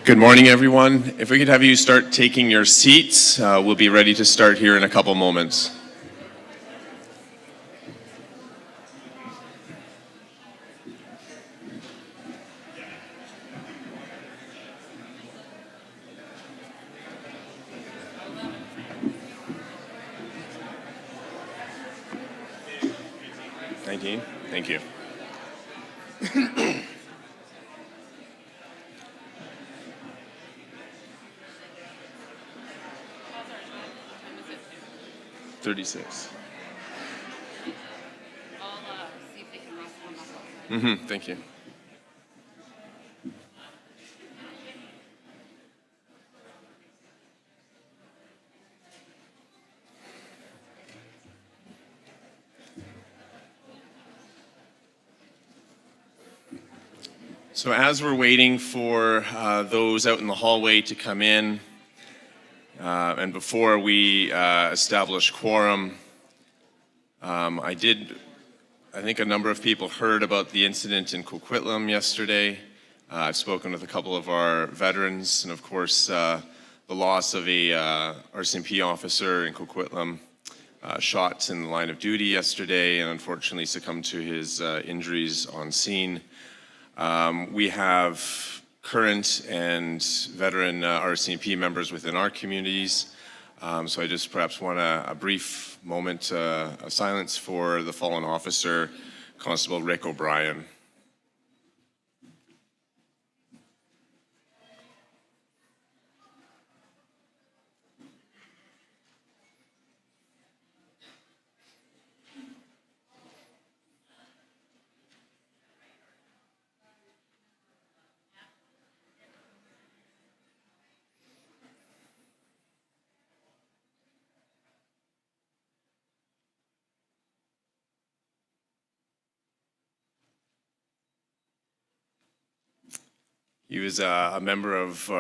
Good morning, everyone. If we could have you start taking your seats, we'll be ready to start here in a couple moments. Thank you. I'll see if they can rustle them up. Thank you. So as we're waiting for those out in the hallway to come in, and before we establish quorum, I think a number of people heard about the incident in Coquitlam yesterday. I've spoken with a couple of our veterans, and of course, the loss of a RCMP officer in Coquitlam, shot in the line of duty yesterday, and unfortunately succumbed to his injuries on scene. We have current and veteran RCMP members within our communities. So I just perhaps want a brief moment of silence for the fallen officer, Constable Rick O'Brien. He was a member of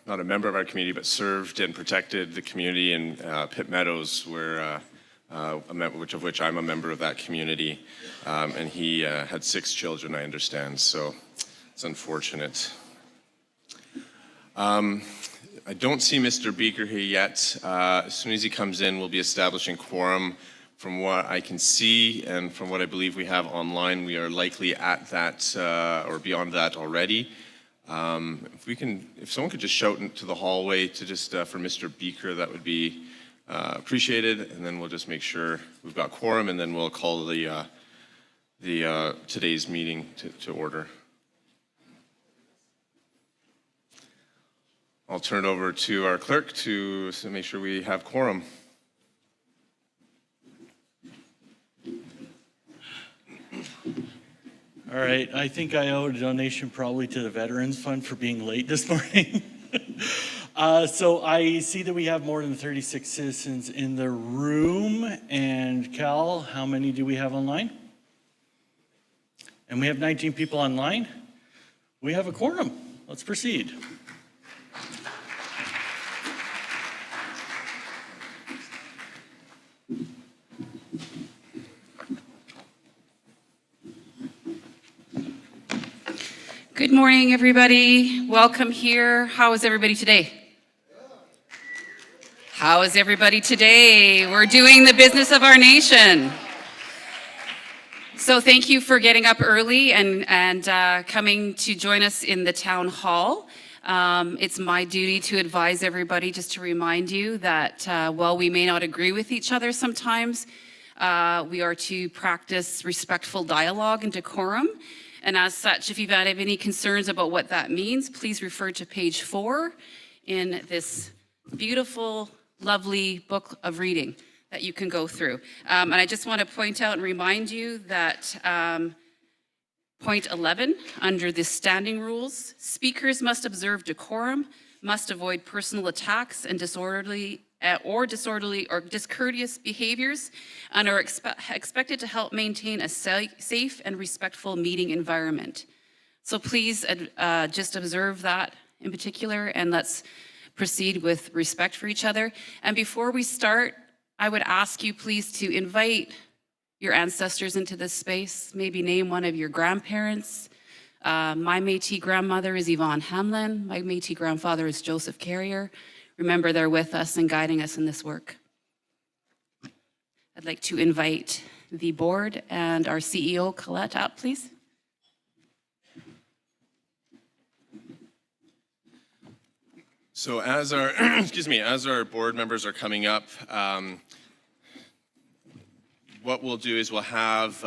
not a member of our community, but served and protected the community in Pitt Meadows, where which I'm a member of that community. And he had 6 children, I understand, so it's unfortunate. I don't see Mr. Beaker here yet. As soon as he comes in, we'll be establishing quorum. From what I can see and from what I believe we have online, we are likely at that or beyond that already. If someone could just shout into the hallway to just for Mr. Beaker, that would be appreciated, and then we'll just make sure we've got quorum, and then we'll call the today's meeting to order. I'll turn it over to our clerk to make sure we have quorum. All right, I think I owe a donation probably to the Veterans Fund for being late this morning. So I see that we have more than 36 citizens in the room. And Cal, how many do we have online? And we have 19 people online. We have a quorum. Let's proceed. Good morning, everybody. Welcome here. How is everybody today? How is everybody today? We're doing the business of our nation. So thank you for getting up early and coming to join us in the town hall. It's my duty to advise everybody, just to remind you that while we may not agree with each other sometimes, we are to practice respectful dialogue and decorum. And as such, if you've had any concerns about what that means, please refer to page 4 in this beautiful, lovely book of reading that you can go through. And I just want to point out and remind you that point 11, under the standing rules, speakers must observe decorum, must avoid personal attacks and disorderly or discourteous behaviors, and are expected to help maintain a safe and respectful meeting environment. So please just observe that in particular, and let's proceed with respect for each other. And before we start, I would ask you please to invite your ancestors into this space, maybe name one of your grandparents, My Métis grandmother is Yvonne Hamlin. My Métis grandfather is Joseph Carrier. Remember, they're with us and guiding us in this work. I'd like to invite the board and our CEO, Colette, up, please. So as our, as our board members are coming up, what we'll do is we'll have,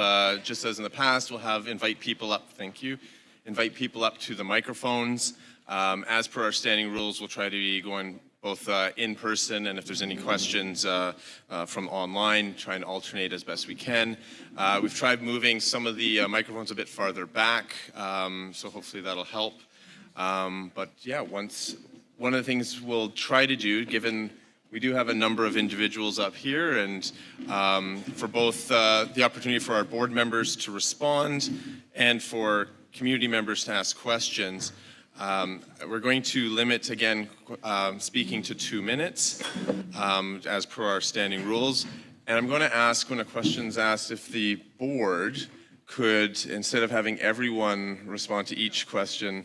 just as in the past, we'll have invite people up, thank you, invite people up to the microphones. As per our standing rules, we'll try to be going both in person, and if there's any questions from online, try and alternate as best we can. We've tried moving some of the microphones a bit farther back, so hopefully that'll help. But yeah, one of the things we'll try to do, given we do have a number of individuals up here, and for both the opportunity for our board members to respond and for community members to ask questions, we're going to limit, again, speaking to 2 minutes as per our standing rules. And I'm going to ask, when a question's asked, if the board could, instead of having everyone respond to each question,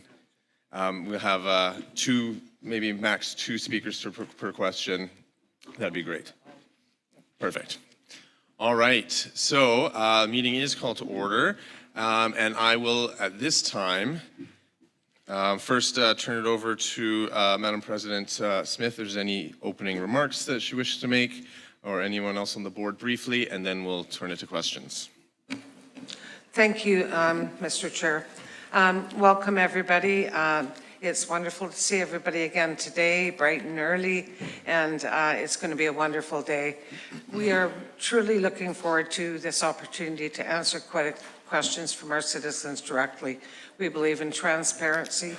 we'll have maybe max 2 speakers per question. That'd be great. Perfect. All right, so the meeting is called to order, and I will, at this time, first turn it over to Madam President Smith, if there's any opening remarks that she wishes to make, or anyone else on the board briefly, and then we'll turn it to questions. Thank you, Mr. Chair. Welcome, everybody. It's wonderful to see everybody again today, bright and early, and it's going to be a wonderful day. We are truly looking forward to this opportunity to answer questions from our citizens directly. We believe in transparency,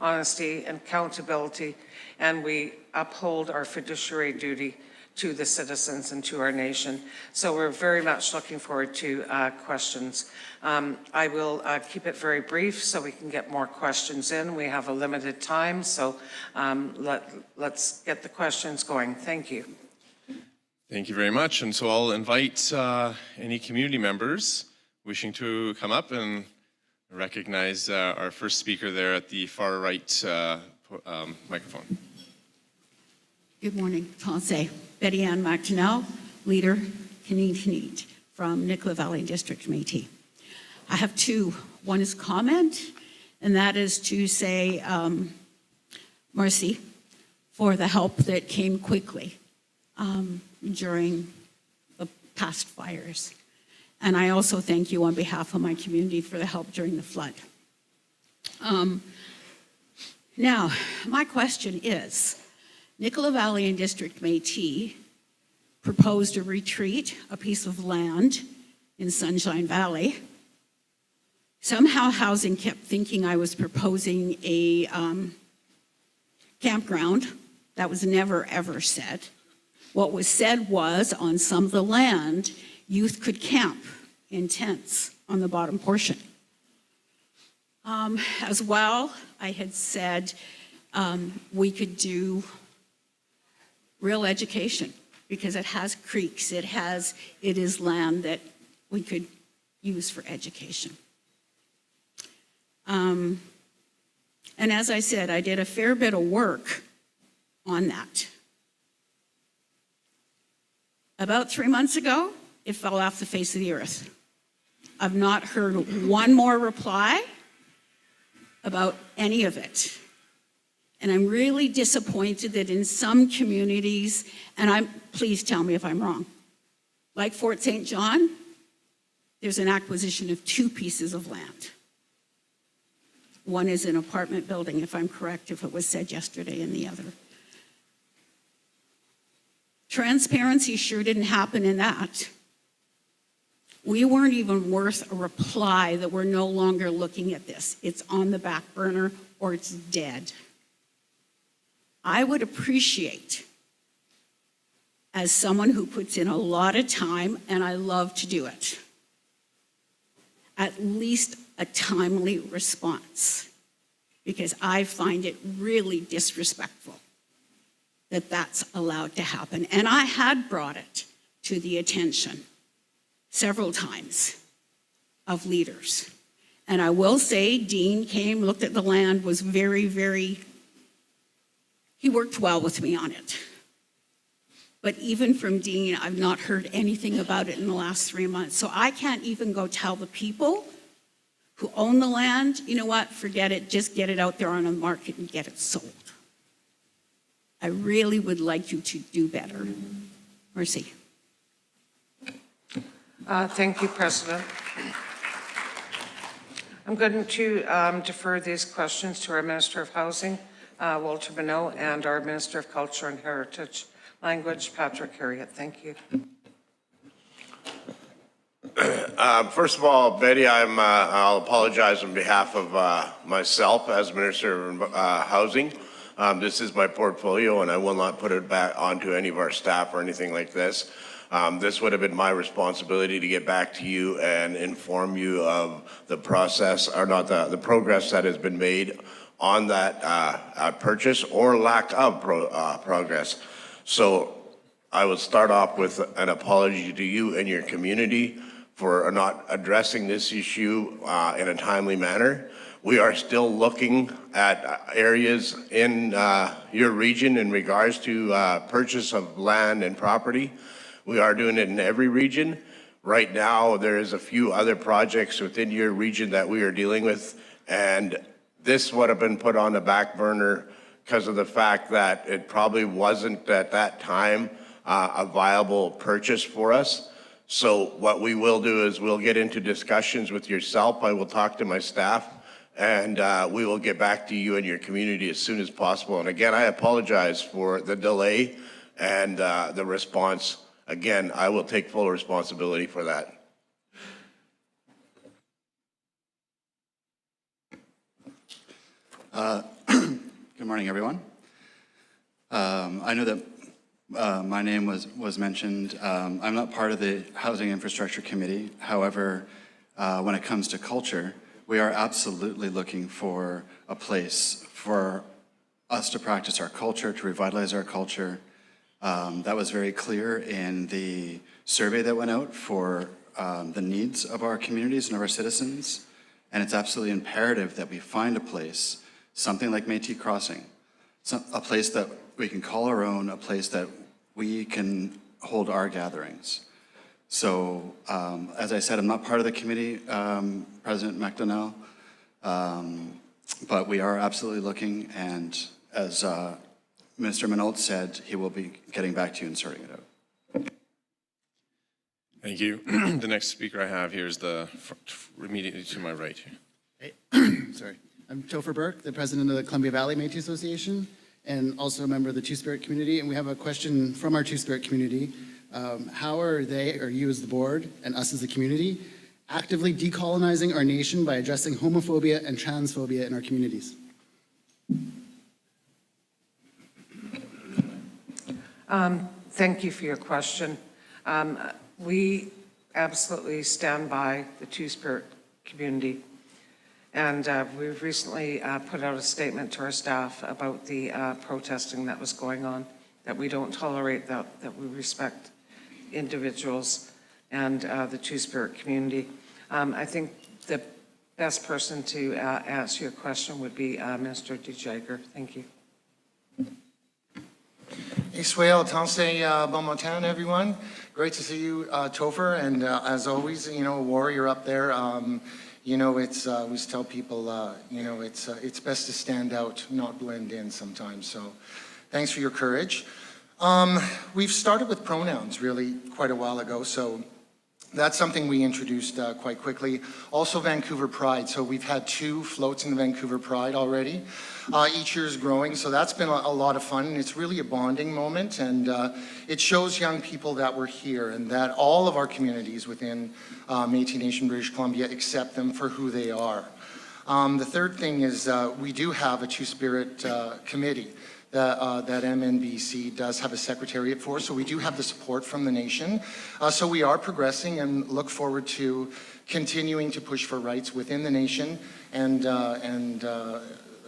honesty, and accountability, and we uphold our fiduciary duty to the citizens and to our nation. So we're very much looking forward to questions. I will keep it very brief so we can get more questions in. We have a limited time, so let's get the questions going. Thank you. Thank you very much. And so I'll invite any community members wishing to come up and recognize our first speaker there at the far right microphone. Good morning, Français. Betty Ann McDonnell, leader, Canede from Nicola Valley District Métis. I have 2. One is comment, and that is to say mercy for the help that came quickly during the past fires. And I also thank you on behalf of my community for the help during the flood. Now, my question is, Nicola Valley and District Métis proposed a retreat, a piece of land in Sunshine Valley. Somehow Housing kept thinking I was proposing a campground. That was never, ever said. What was said was, on some of the land, youth could camp in tents on the bottom portion. As well, I had said we could do real education because it has creeks, it is land that we could use for education. And as I said, I did a fair bit of work on that. About 3 months ago, it fell off the face of the earth. I've not heard one more reply about any of it. And I'm really disappointed that in some communities, and please tell me if I'm wrong, like Fort St. John, there's an acquisition of 2 pieces of land. One is an apartment building, if I'm correct, if it was said yesterday, and the other. Transparency sure didn't happen in that. We weren't even worth a reply that we're no longer looking at this. It's on the back burner or it's dead. I would appreciate, as someone who puts in a lot of time, and I love to do it, at least a timely response, because I find it really disrespectful that that's allowed to happen. And I had brought it to the attention several times of leaders. And I will say, Dean came, looked at the land, was very, he worked well with me on it. But even from Dean, I've not heard anything about it in the last 3 months. So I can't even go tell the people who own the land, you know what, forget it, just get it out there on the market and get it sold. I really would like you to do better. Mercy. Thank you, President. I'm going to defer these questions to our Minister of Housing, Walter Bonneau, and our Minister of Culture and Heritage Language, Patrick Harriott. Thank you. First of all, Betty, I'll apologize on behalf of myself as Minister of Housing. This is my portfolio, and I will not put it back onto any of our staff or anything like this. This would have been my responsibility to get back to you and inform you of the process, or not the progress that has been made on that purchase or lack of progress. So I will start off with an apology to you and your community for not addressing this issue in a timely manner. We are still looking at areas in your region in regards to purchase of land and property. We are doing it in every region. Right now, there is a few other projects within your region that we are dealing with, and this would have been put on the back burner because of the fact that it probably wasn't at that time a viable purchase for us. So what we will do is we'll get into discussions with yourself. I will talk to my staff, and we will get back to you and your community as soon as possible. And again, I apologize for the delay and the response. Again, I will take full responsibility for that. Good morning, everyone. I know that my name was mentioned. I'm not part of the Housing Infrastructure Committee. However, when it comes to culture, we are absolutely looking for a place for us to practice our culture, to revitalize our culture. That was very clear in the survey that went out for the needs of our communities and of our citizens. And it's absolutely imperative that we find a place, something like Métis Crossing, a place that we can call our own, a place that we can hold our gatherings. So, as I said, I'm not part of the committee, President McDonnell, but we are absolutely looking, and as Minister Minot said, he will be getting back to you and sorting it out. Thank you. The next speaker I have here is immediately to my right here. Sorry. I'm Topher Burke, the president of the Columbia Valley Métis Association, and also a member of the Two-Spirit community. And we have a question from our Two-Spirit community. How are they, or you as the board, and us as a community, actively decolonizing our nation by addressing homophobia and transphobia in our communities? Thank you for your question. We absolutely stand by the Two-Spirit community. And we've recently put out a statement to our staff about the protesting that was going on, that we don't tolerate that, that we respect individuals and the Two-Spirit community. I think the best person to answer your question would be Minister DeJager. Thank you. Iswail Tansei Beaumontan, everyone. Great to see you, Topher, and as always, you know, a warrior up there. You know, it's, we always tell people, you know, it's best to stand out, not blend in sometimes. So thanks for your courage. We've started with pronouns really quite a while ago, so that's something we introduced quite quickly. Also Vancouver Pride. So we've had 2 floats in the Vancouver Pride already. Each year is growing, so that's been a lot of fun. And it's really a bonding moment, and it shows young people that we're here and that all of our communities within Métis Nation, British Columbia, accept them for who they are. The third thing is we do have a Two-Spirit committee that MNBC does have a secretariat for, so we do have the support from the nation. So we are progressing and look forward to continuing to push for rights within the nation and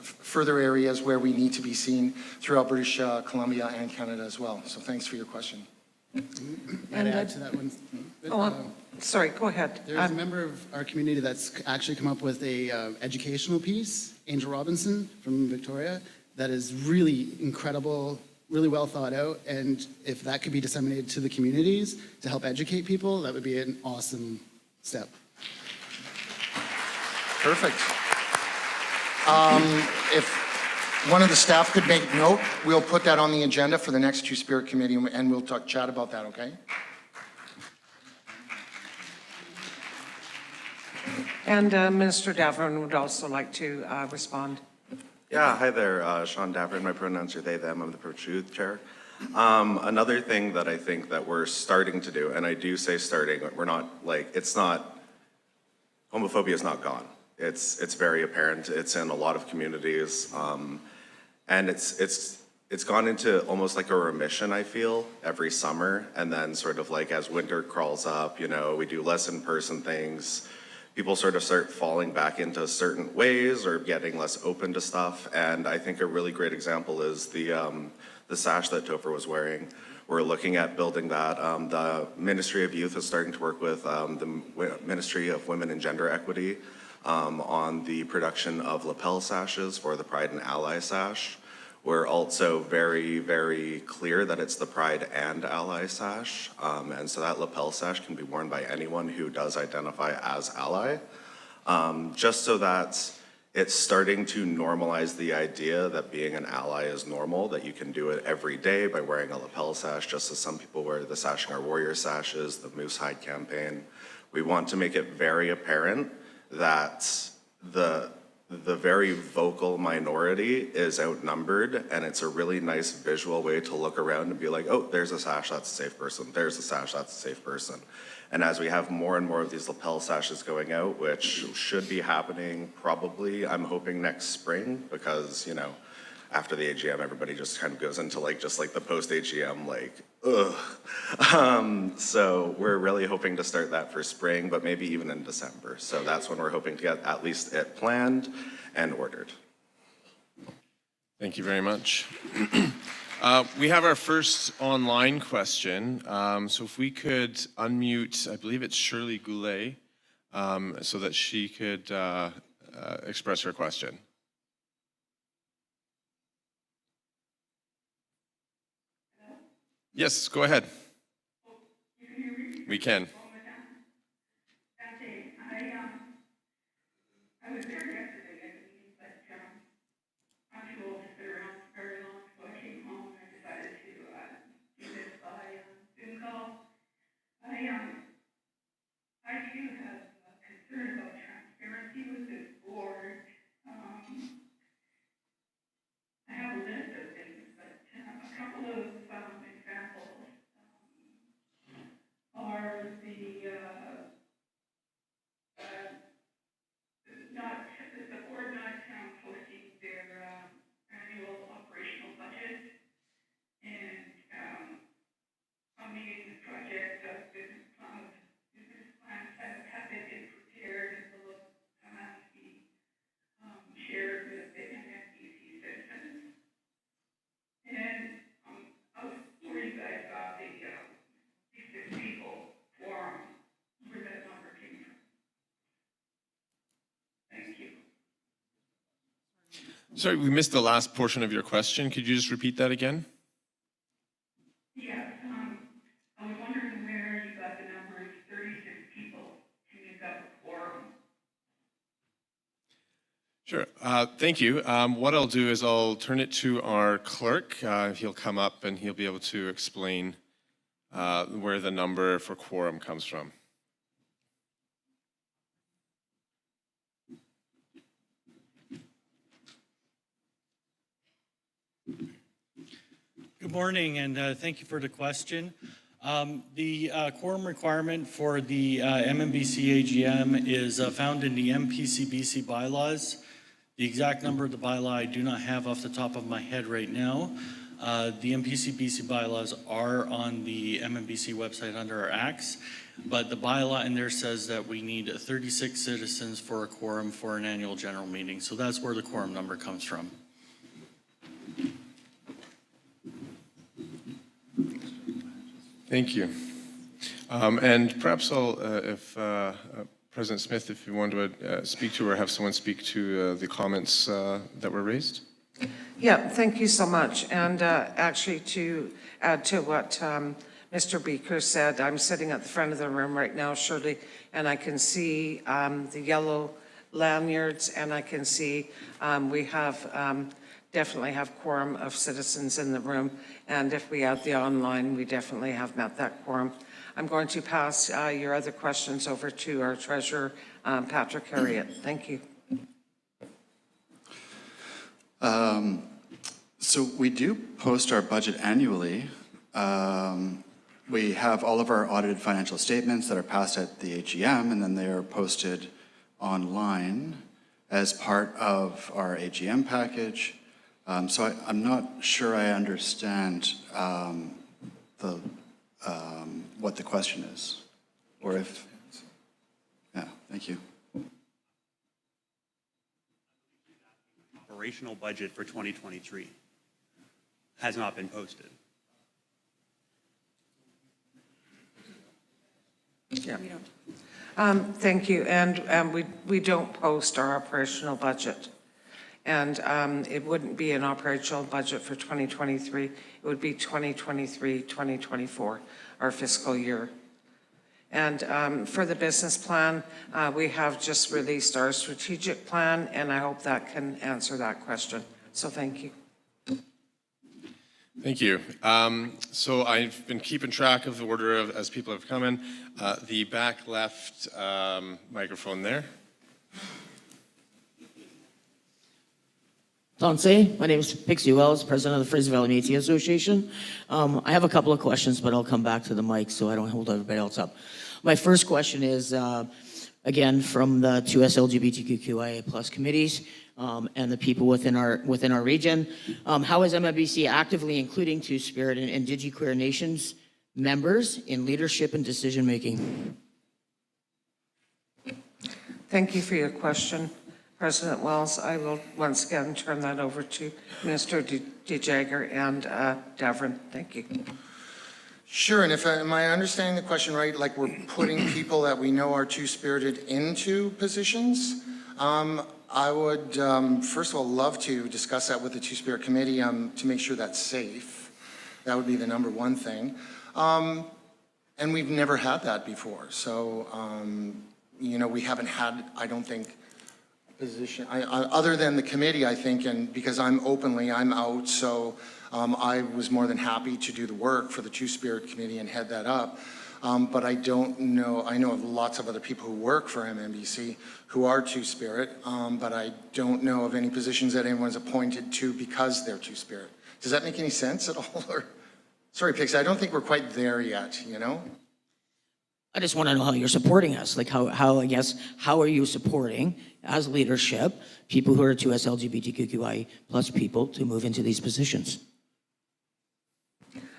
further areas where we need to be seen throughout British Columbia and Canada as well. So thanks for your question. I'd add to that one. Sorry, go ahead. There's a member of our community that's actually come up with a educational piece, Angel Robinson from Victoria, that is really incredible, really well thought out. And if that could be disseminated to the communities to help educate people, that would be an awesome step. Perfect. If one of the staff could make note, we'll put that on the agenda for the next Two-Spirit Committee, and we'll chat about that, okay? And Minister Davern would also like to respond. Yeah, hi there, Sean Davern. My pronouns are they, them. I'm the Pro-Truth Chair. Another thing that I think that we're starting to do, and I do say starting, we're not like, it's not, homophobia is not gone. It's very apparent. It's in a lot of communities. And it's gone into almost like a remission, I feel, every summer. And then sort of like as winter crawls up, you know, we do less in-person things. People sort of start falling back into certain ways or getting less open to stuff. And I think a really great example is the sash that Topher was wearing. We're looking at building that. The Ministry of Youth is starting to work with the Ministry of Women and Gender Equity on the production of lapel sashes for the Pride and Ally sash. We're also very, very clear that it's the Pride and Ally sash. And so that lapel sash can be worn by anyone who does identify as ally. Just so that it's starting to normalize the idea that being an ally is normal, that you can do it every day by wearing a lapel sash, just as some people wear the Sashing Our Warrior sashes, the Moose Hide campaign. We want to make it very apparent that the very vocal minority is outnumbered, and it's a really nice visual way to look around and be like, oh, there's a sash, that's a safe person. There's a sash, that's a safe person. And as we have more and more of these lapel sashes going out, which should be happening probably, I'm hoping next spring, because, you know, after the AGM, everybody just kind of goes into like, just like the post-AGM, like, ugh. So we're really hoping to start that for spring, but maybe even in December. So that's when we're hoping to get at least it planned and ordered. Thank you very much. We have our first online question. So if we could unmute, I believe it's Shirley Goulet, so that she could express her question. Yes, go ahead. We can. I was there yesterday, I believe, but I'm too old to sit around for very long, so I came home and I decided to do this by Zoom call. I do have a concern about transparency with this board. I have a list of things, but a couple of examples are the board not posting their annual operational budget and funding the project of business plans that have been prepared and will have to be shared with the MNBC citizens. And I was worried that I saw the 6 people forum where that number came from. Thank you. Sorry, we missed the last portion of your question. Could you just repeat that again? Yes, I was wondering where you got the number 36 people to make up a quorum. Sure. Thank you. What I'll do is I'll turn it to our clerk. He'll come up and he'll be able to explain where the number for quorum comes from. Good morning, and thank you for the question. The quorum requirement for the MNBC AGM is found in the MPCBC bylaws. The exact number of the bylaw I do not have off the top of my head right now. The MPCBC bylaws are on the MNBC website under our acts, but the bylaw in there says that we need 36 citizens for a quorum for an annual general meeting. So that's where the quorum number comes from. Thank you. And perhaps if President Smith, if you want to speak to or have someone speak to the comments that were raised. Yeah, thank you so much. And actually, to add to what Mr. Beaker said, I'm sitting at the front of the room right now, Shirley, and I can see the yellow lanyards, and I can see we have definitely have quorum of citizens in the room. And if we add the online, we definitely have met that quorum. I'm going to pass your other questions over to our treasurer, Patrick Harriott. Thank you. So we do post our budget annually. We have all of our audited financial statements that are passed at the AGM, and then they are posted online as part of our AGM package. So I'm not sure I understand what the question is, or if, yeah, thank you. Operational budget for 2023 has not been posted. Yeah. Thank you. And we don't post our operational budget. And it wouldn't be an operational budget for 2023. It would be 2023, 2024, our fiscal year. And for the business plan, we have just released our strategic plan, and I hope that can answer that question. So thank you. Thank you. So I've been keeping track of the order as people have come in. The back left microphone there. Tonsay, my name is Pixie Wells, president of the Fraser Valley Métis Association. I have a couple of questions, but I'll come back to the mic so I don't hold everybody else up. My first question is, again, from the 2S LGBTQIA plus committees and the people within our region. How is MNBC actively including Two-Spirit and Indigenous Nations members in leadership and decision-making? Thank you for your question, President Wells. I will once again turn that over to Minister DeJager and Davern. Thank you. Sure, and if am I understanding the question right, like we're putting people that we know are two-spirited into positions? I would, first of all, love to discuss that with the Two-Spirit Committee to make sure that's safe. That would be the number one thing. And we've never had that before. So, you know, we haven't had, I don't think, position, other than the committee, I think, and because I'm out, so I was more than happy to do the work for the Two-Spirit Committee and head that up. But I don't know, I know of lots of other people who work for MNBC who are Two-Spirit, but I don't know of any positions that anyone's appointed to because they're Two-Spirit. Does that make any sense at all? Or, sorry, Pixie, I don't think we're quite there yet, you know? I just want to know how you're supporting us. Like how I guess, how are you supporting, as leadership, people who are 2S LGBTQIA plus people to move into these positions?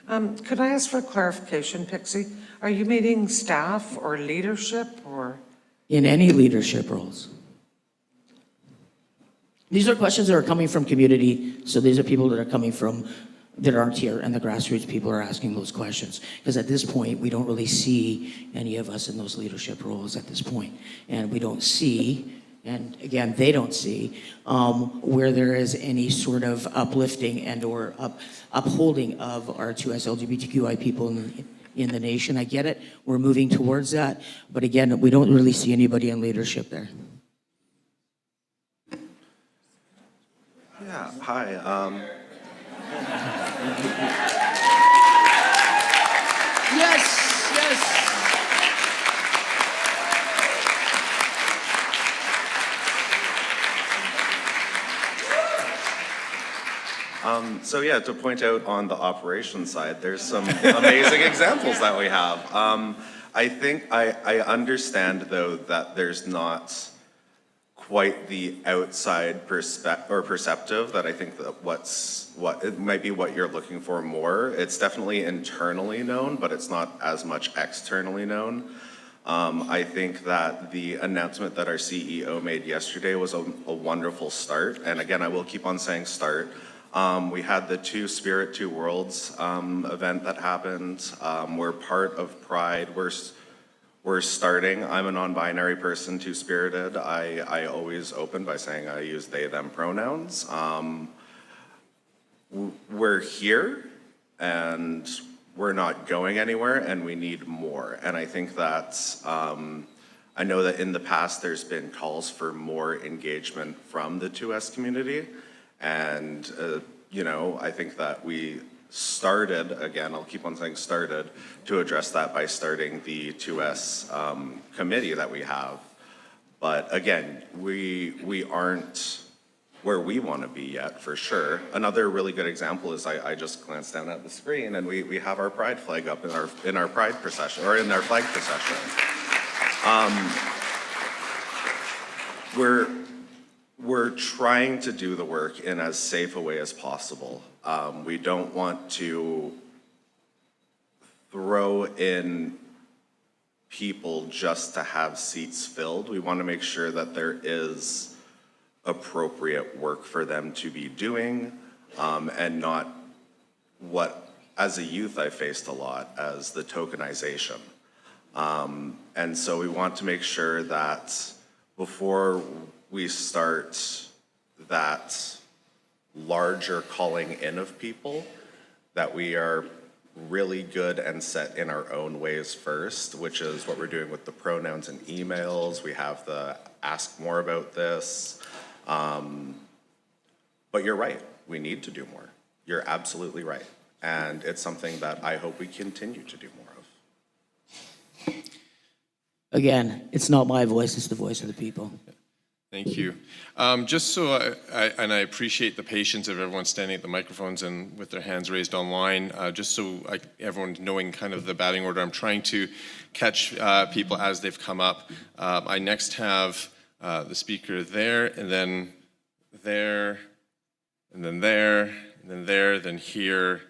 Could I ask for clarification, Pixie? Are you meeting staff or leadership or? In any leadership roles. These are questions that are coming from community, so these are people that are coming from, that aren't here, and the grassroots people are asking those questions. Because at this point, we don't really see any of us in those leadership roles at this point. And we don't see, and again, they don't see, where there is any sort of uplifting and or upholding of our 2S LGBTQI people in the nation. I get it, we're moving towards that, but again, we don't really see anybody in leadership there. Yeah, hi. Yes, yes. So yeah, to point out on the operations side, there's some amazing examples that we have. I think I understand though that there's not quite the outside perceptive that I think that it might be what you're looking for more. It's definitely internally known, but it's not as much externally known. I think that the announcement that our CEO made yesterday was a wonderful start. And again, I will keep on saying start. We had the Two Spirit, Two Worlds event that happened. We're part of Pride. We're starting. I'm a non-binary person, two-spirited. I always open by saying I use they, them pronouns. We're here and we're not going anywhere and we need more. And I think that's, I know that in the past there's been calls for more engagement from the 2S community. And, you know, I think that we started, again, I'll keep on saying started, to address that by starting the 2S committee that we have. But again, we aren't where we want to be yet, for sure. Another really good example is I just glanced down at the screen and we have our pride flag up in our pride procession, or in our flag procession. We're trying to do the work in as safe a way as possible. We don't want to throw in people just to have seats filled. We want to make sure that there is appropriate work for them to be doing, and not what, as a youth, I faced a lot as the tokenization. And so we want to make sure that before we start that larger calling in of people, that we are really good and set in our own ways first, which is what we're doing with the pronouns and emails. We have the ask more about this. But you're right, we need to do more. You're absolutely right. And it's something that I hope we continue to do more of. Again, it's not my voice, it's the voice of the people. Thank you. Just so and I appreciate the patience of everyone standing at the microphones and with their hands raised online, just so everyone knowing kind of the batting order, I'm trying to catch people as they've come up. I next have the speaker there, and then there, and then there, and then there, then here,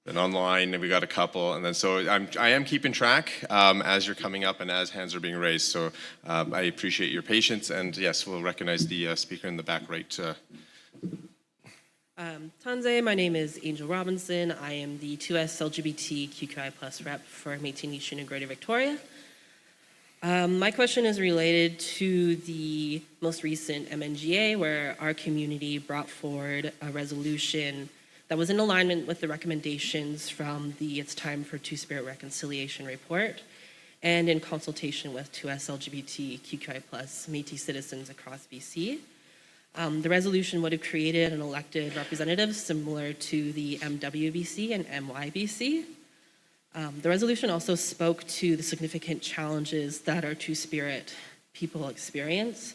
then online, and we got a couple, and then so I am keeping track as you're coming up and as hands are being raised. So I appreciate your patience, and yes, we'll recognize the speaker in the back right. Tanze, my name is Angel Robinson. I am the 2S LGBTQIA+ rep for Métis Nation in Greater Victoria. My question is related to the most recent MNGA, where our community brought forward a resolution that was in alignment with the recommendations from the It's Time for Two-Spirit Reconciliation report, and in consultation with 2S LGBTQIA+ Métis citizens across BC. The resolution would have created an elected representative similar to the MWBC and MYBC. The resolution also spoke to the significant challenges that our Two-Spirit people experience,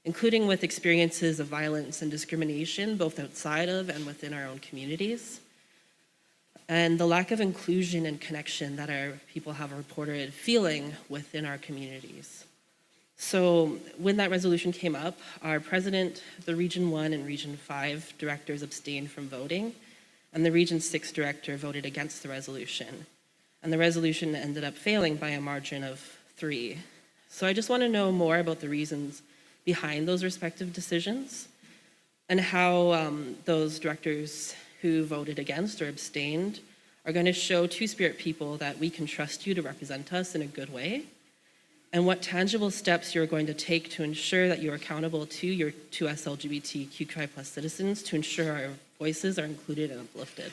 including with experiences of violence and discrimination, both outside of and within our own communities, and the lack of inclusion and connection that our people have reported feeling within our communities. So when that resolution came up, our president, the Region 1 and Region 5 directors abstained from voting, and the Region 6 director voted against the resolution. And the resolution ended up failing by a margin of 3. So I just want to know more about the reasons behind those respective decisions, and how those directors who voted against or abstained are going to show Two-Spirit people that we can trust you to represent us in a good way, and what tangible steps you're going to take to ensure that you're accountable to your 2S LGBTQIA+ citizens to ensure our voices are included and uplifted.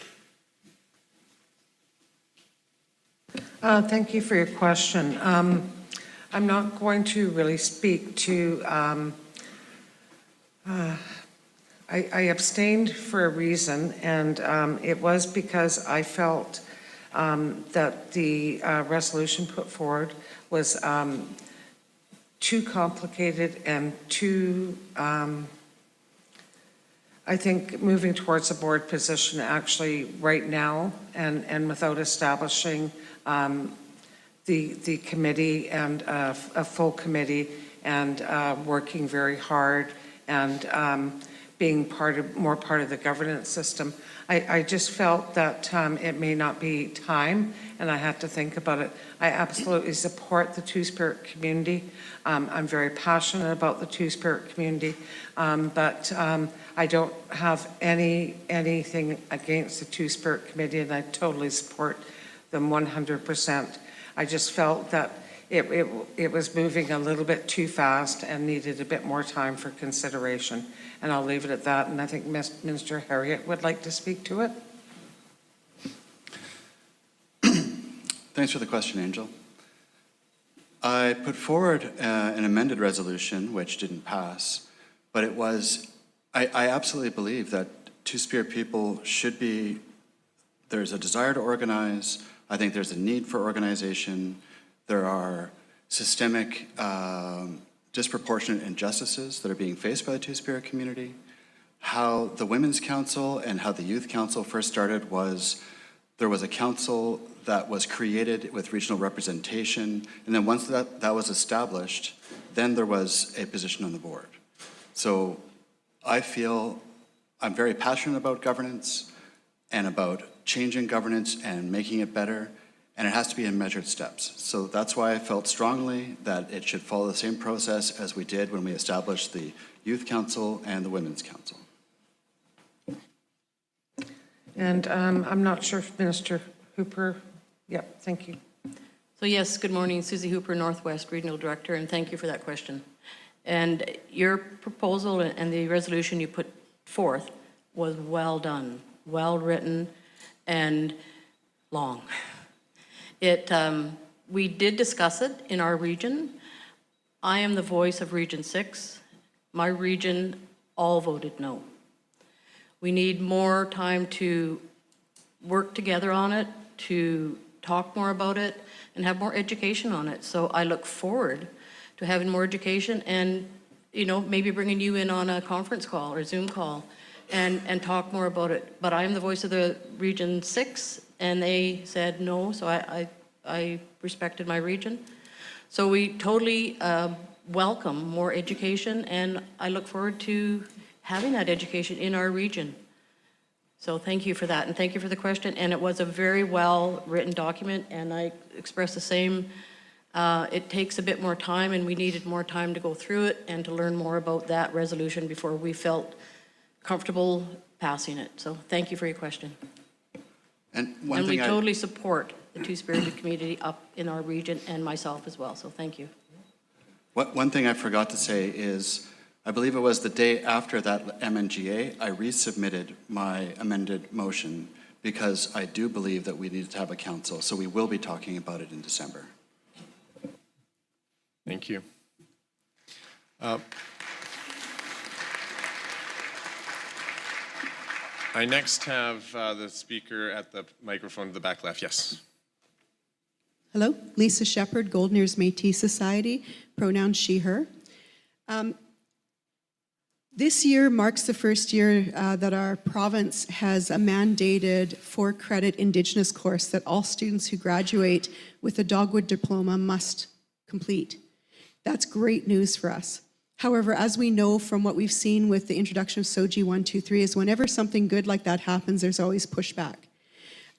Thank you for your question. I'm not going to really speak to, I abstained for a reason, and it was because I felt that the resolution put forward was too complicated and too, I think, moving towards a board position actually right now, and without establishing the committee and a full committee, and working very hard, and being more part of the governance system. I just felt that it may not be time, and I had to think about it. I absolutely support the Two-Spirit community. I'm very passionate about the Two-Spirit community, but I don't have anything against the Two-Spirit committee, and I totally support them 100%. I just felt that it was moving a little bit too fast and needed a bit more time for consideration. And I'll leave it at that. And I think Minister Harriet would like to speak to it. Thanks for the question, Angel. I put forward an amended resolution, which didn't pass, but it was, I absolutely believe that Two-Spirit people should be, there's a desire to organize. I think there's a need for organization. There are systemic disproportionate injustices that are being faced by the Two-Spirit community. How the Women's Council and how the Youth Council first started was there was a council that was created with regional representation, and then once that was established, then there was a position on the board. So I feel I'm very passionate about governance and about changing governance and making it better, and it has to be in measured steps. So that's why I felt strongly that it should follow the same process as we did when we established the Youth Council and the Women's Council. And I'm not sure if Minister Hooper, yep, thank you. So yes, good morning, Susie Hooper, Northwest Regional Director, and thank you for that question. And your proposal and the resolution you put forth was well done, well written, and long. We did discuss it in our region. I am the voice of Region 6. My region all voted no. We need more time to work together on it, to talk more about it, and have more education on it. So I look forward to having more education and, you know, maybe bringing you in on a conference call or Zoom call and talk more about it. But I am the voice of the Region 6, and they said no, so I respected my region. So we totally welcome more education, and I look forward to having that education in our region. So thank you for that, and thank you for the question. And it was a very well-written document, and I express the same. It takes a bit more time, and we needed more time to go through it and to learn more about that resolution before we felt passing it. So thank you for your question. And we totally support the Two-Spirited community up in our region and myself as well, so thank you. One thing I forgot to say is, I believe it was the day after that MNGA, I resubmitted my amended motion because I do believe that we need to have a council, so we will be talking about it in December. Thank you. I next have the speaker at the microphone to the back left. Yes. Hello, Lisa Shepherd, Golden Ears Métis Society, pronoun she, her. This year marks the first year that our province has a mandated 4-credit Indigenous course that all students who graduate with a Dogwood diploma must complete. That's great news for us. However, as we know from what we've seen with the introduction of SOGI 123, is whenever something good like that happens, there's always pushback.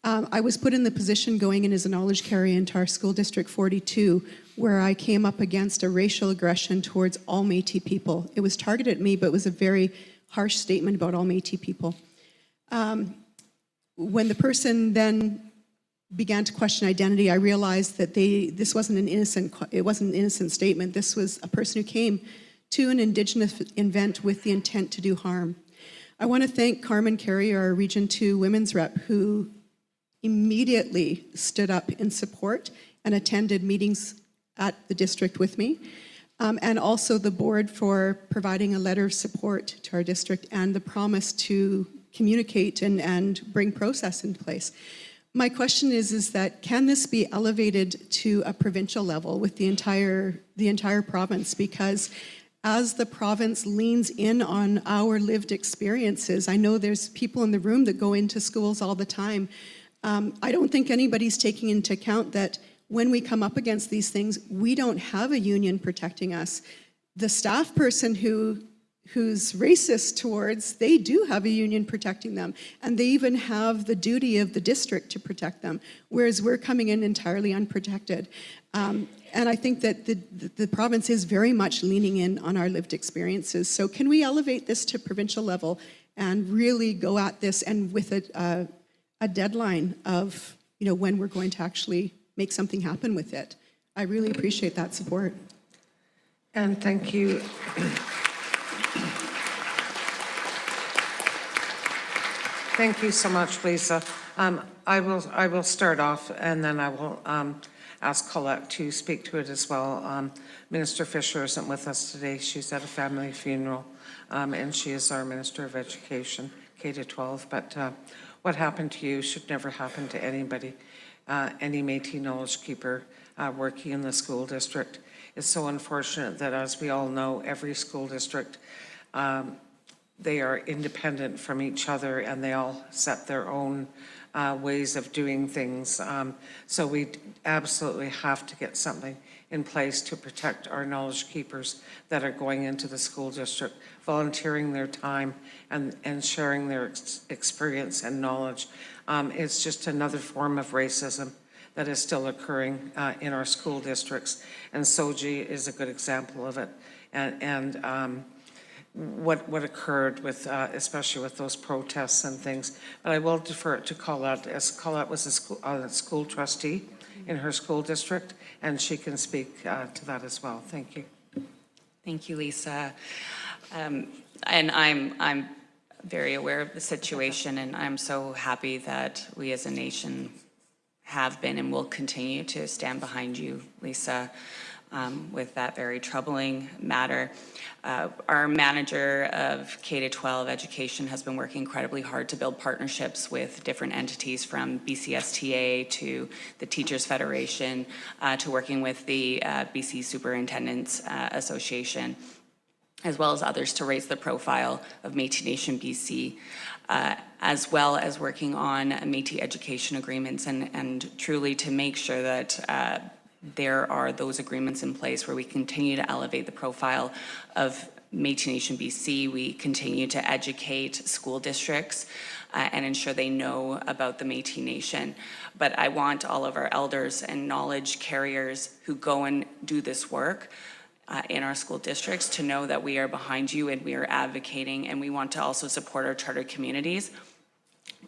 I was put in the position going in as a knowledge carrier into our school district 42, where I came up against a racial aggression towards all Métis people. It was targeted at me, but it was a very harsh statement about all Métis people. When the person then began to question identity, I realized that this wasn't an innocent statement. This was a person who came to an Indigenous event with the intent to do harm. I want to thank Carmen Carey, our Region 2 Women's Rep, who immediately stood up in support and attended meetings at the district with me, and also the board for providing a letter of support to our district and the promise to communicate and bring process into place. My question is that can this be elevated to a provincial level with the entire province? Because as the province leans in on our lived experiences, I know there's people in the room that go into schools all the time. I don't think anybody's taking into account that when we come up against these things, we don't have a union protecting us. The staff person who who's racist towards, they do have a union protecting them, and they even have the duty of the district to protect them, whereas we're coming in entirely unprotected. And I think that the province is very much leaning in on our lived experiences. So can we elevate this to provincial level and really go at this, and with a deadline of, you know, when we're going to actually make something happen with it? I really appreciate that support. And thank you. Thank you so much, Lisa. I will start off, and then I will ask Colette to speak to it as well. Minister Fisher isn't with us today. She's at a family funeral, and she is our Minister of Education, K-12. But what happened to you should never happen to anybody, any Métis knowledge keeper working in the school district. It's so unfortunate that, as we all know, every school district, they are independent from each other, and they all set their own ways of doing things. So we absolutely have to get something in place to protect our knowledge keepers that are going into the school district, volunteering their time and sharing their experience and knowledge. It's just another form of racism that is still occurring in our school districts, and SOGI is a good example of it. And what occurred with, especially with those protests and things. But I will defer it to Colette, as Colette was a school trustee in her school district, and she can speak to that as well. Thank you. Thank you, Lisa. And I'm very aware of the situation, and I'm so happy that we as a nation have been and will continue to stand behind you, Lisa, with that very troubling matter. Our manager of K-12 education has been working incredibly hard to build partnerships with different entities, from BCSTA to the Teachers Federation to working with the BC Superintendents Association, as well as others, to raise the profile of Métis Nation BC, as well as working on Métis education agreements, and truly to make sure that there are those agreements in place where we continue to elevate the profile of Métis Nation BC. We continue to educate school districts and ensure they know about the Métis Nation. But I want all of our elders and knowledge carriers who go and do this work in our school districts to know that we are behind you and we are advocating, and we want to also support our charter communities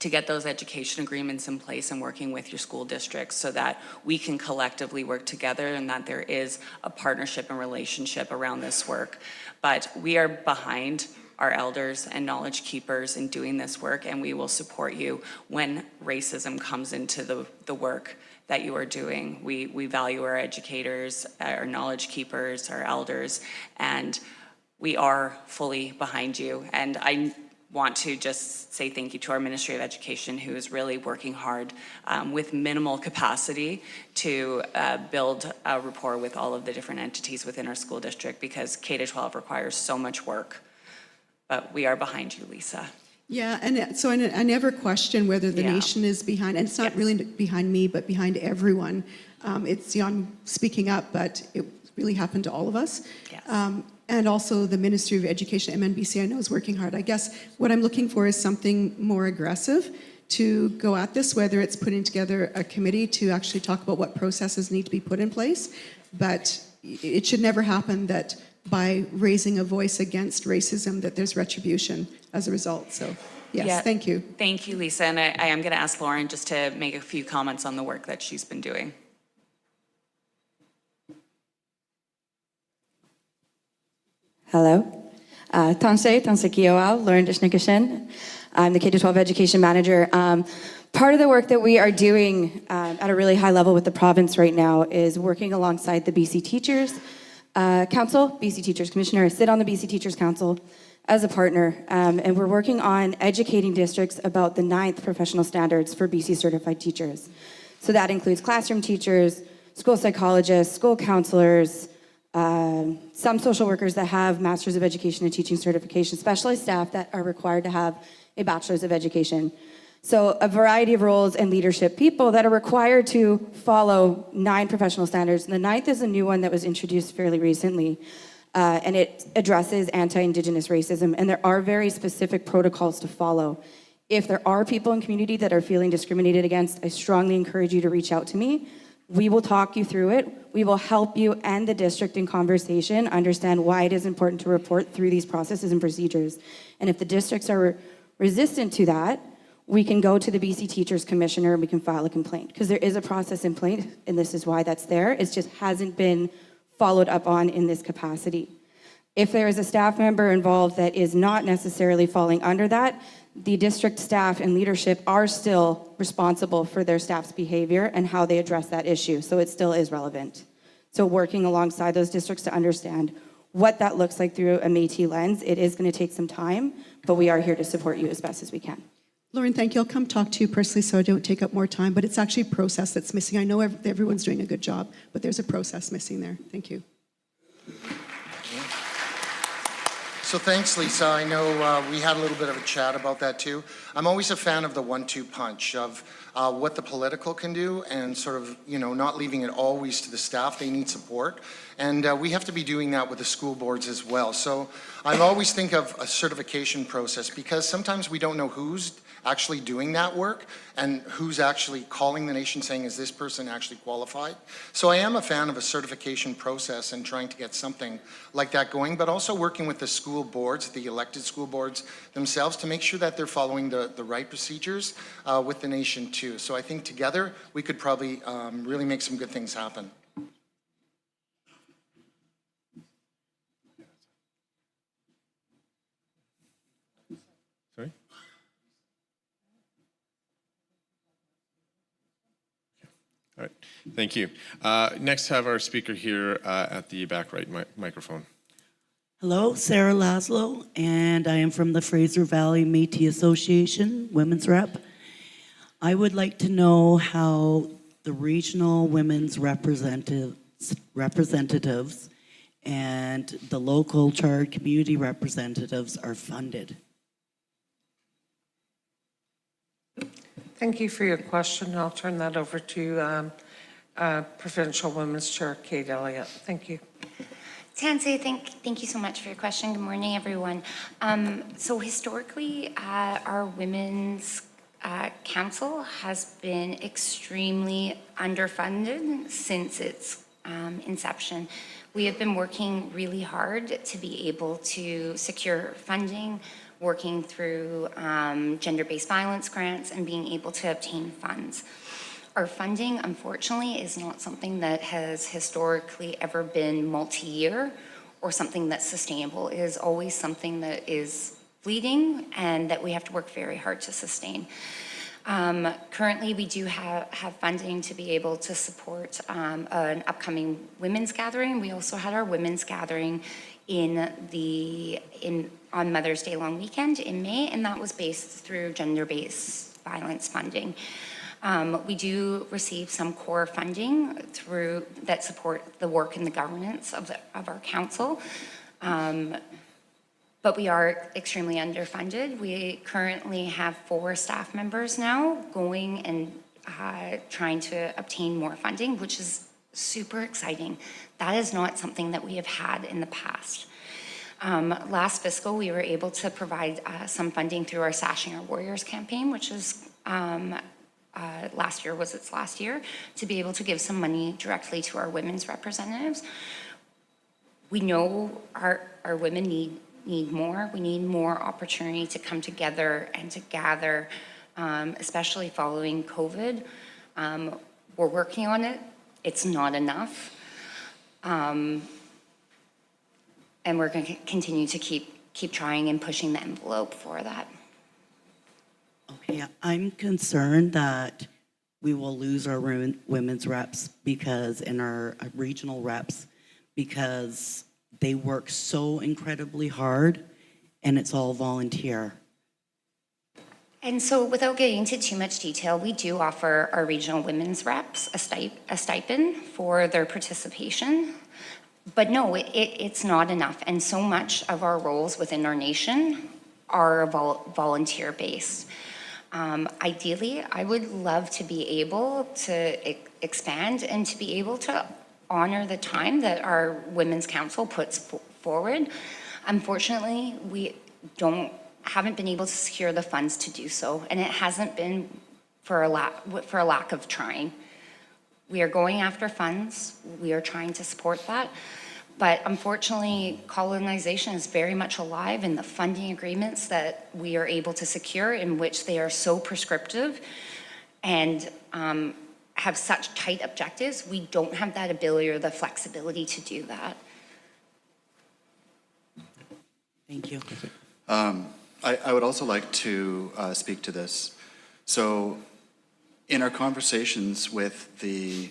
to get those education agreements in place and working with your school districts so that we can collectively work together and that there is a partnership and relationship around this work. But we are behind our elders and knowledge keepers in doing this work, and we will support you when racism comes into the work that you are doing. We value our educators, our knowledge keepers, our elders, and we are fully behind you. And I want to just say thank you to our Ministry of Education, who is really working hard with minimal capacity to build a rapport with all of the different entities within our school district, because K-12 requires so much work. But we are behind you, Lisa. Yeah, and so I never question whether the nation is behind, and it's not really behind me, but behind everyone. It's, I'm speaking up, but it really happened to all of us. Yes. And also the Ministry of Education, MNBC, I know is working hard. I guess what I'm looking for is something more aggressive to go at this, whether it's putting together a committee to actually talk about what processes need to be put in place. But it should never happen that by raising a voice against racism, that there's retribution as a result. So yes, thank you. Thank you, Lisa. And I am going to ask Lauren just to make a few comments on the work that she's been doing. Hello. Tanse Kioao, Lauren Dishnikishin. I'm the K-12 education manager. Part of the work that we are doing at a really high level with the province right now is working alongside the BC Teachers Council, BC Teachers Commissioner. I sit on the BC Teachers Council as a partner, and we're working on educating districts about the 9th professional standards for BC certified teachers. So that includes classroom teachers, school psychologists, school counselors, some social workers that have Masters of Education and Teaching certification, specialized staff that are required to have a Bachelor's of Education. So a variety of roles and leadership people that are required to follow 9 professional standards. And the 9th is a new one that was introduced fairly recently. and it addresses anti-Indigenous racism, and there are very specific protocols to follow. If there are people in community that are feeling discriminated against, I strongly encourage you to reach out to me. We will talk you through it. We will help you and the district in conversation understand why it is important to report through these processes and procedures. And if the districts are resistant to that, we can go to the BC Teachers Commissioner and we can file a complaint, because there is a process in place, and this is why that's there. It just hasn't been followed up on in this capacity. If there is a staff member involved that is not necessarily falling under that, the district staff and leadership are still responsible for their staff's behavior and how they address that issue, so it still is relevant. So working alongside those districts to understand what that looks like through a Métis lens, it is going to take some time, but we are here to support you as best as we can. Lauren, thank you. I'll come talk to you personally so I don't take up more time, but it's actually a process that's missing. I know everyone's doing a good job, but there's a process missing there. Thank you. So thanks, Lisa. I know we had a little bit of a chat about that too. I'm always a fan of the 1-2 punch of what the political can do, and sort of, not leaving it always to the staff. They need support. And we have to be doing that with the school boards as well. So I always think of a certification process, because sometimes we don't know who's actually doing that work and who's actually calling the nation saying, is this person actually qualified? So I am a fan of a certification process and trying to get something like that going, but also working with the school boards, the elected school boards themselves, to make sure that they're following the right procedures with the nation too. So I think together we could probably really make some good things happen. Sorry? All right, thank you. Next, have our speaker here at the back right microphone. Hello, Sarah Laszlo, and I am from the Fraser Valley Métis Association, Women's Rep. I would like to know how the regional women's representatives and the local chartered community representatives are funded. Thank you for your question. I'll turn that over to Provincial Women's Chair Kate Elliott. Thank you. Tansy, thank you so much for your question. Good morning, everyone. So historically, our Women's Council has been extremely underfunded since its inception. We have been working really hard to be able to secure funding, working through gender-based violence grants, and being able to obtain funds. Our funding, unfortunately, is not something that has historically ever been multi-year or something that's sustainable. It is always something that is fleeting and that we have to work very hard to sustain. Currently, we do have funding to be able to support an upcoming women's gathering. We also had our women's gathering on Mother's Day long weekend in May, and that was based through gender-based violence funding. We do receive some core funding that support the work and the governance of our council, but we are extremely underfunded. We currently have 4 staff members now going and trying to obtain more funding, which is super exciting. That is not something that we have had in the past. Last fiscal, we were able to provide some funding through our Sashing Our Warriors campaign, which is last year was its last year, to be able to give some money directly to our women's representatives. We know our women need more. We need more opportunity to come together and to gather, especially following COVID. We're working on it. It's not enough. And we're going to continue to keep trying and pushing the envelope for that. Okay, I'm concerned that we will lose our women's reps and our regional reps, because they work so incredibly hard and it's all volunteer. And so without getting into too much detail, we do offer our regional women's reps a stipend for their participation. But no, it's not enough. And so much of our roles within our nation are volunteer-based. Ideally, I would love to be able to expand and to be able to honor the time that our Women's Council puts forward. Unfortunately, we haven't been able to secure the funds to do so, and it hasn't been for a lack of trying. We are going after funds. We are trying to support that. But unfortunately, colonization is very much alive in the funding agreements that we are able to secure, in which they are so prescriptive and have such tight objectives. We don't have that ability or the flexibility to do that. Thank you. I would also like to speak to this. So in our conversations with the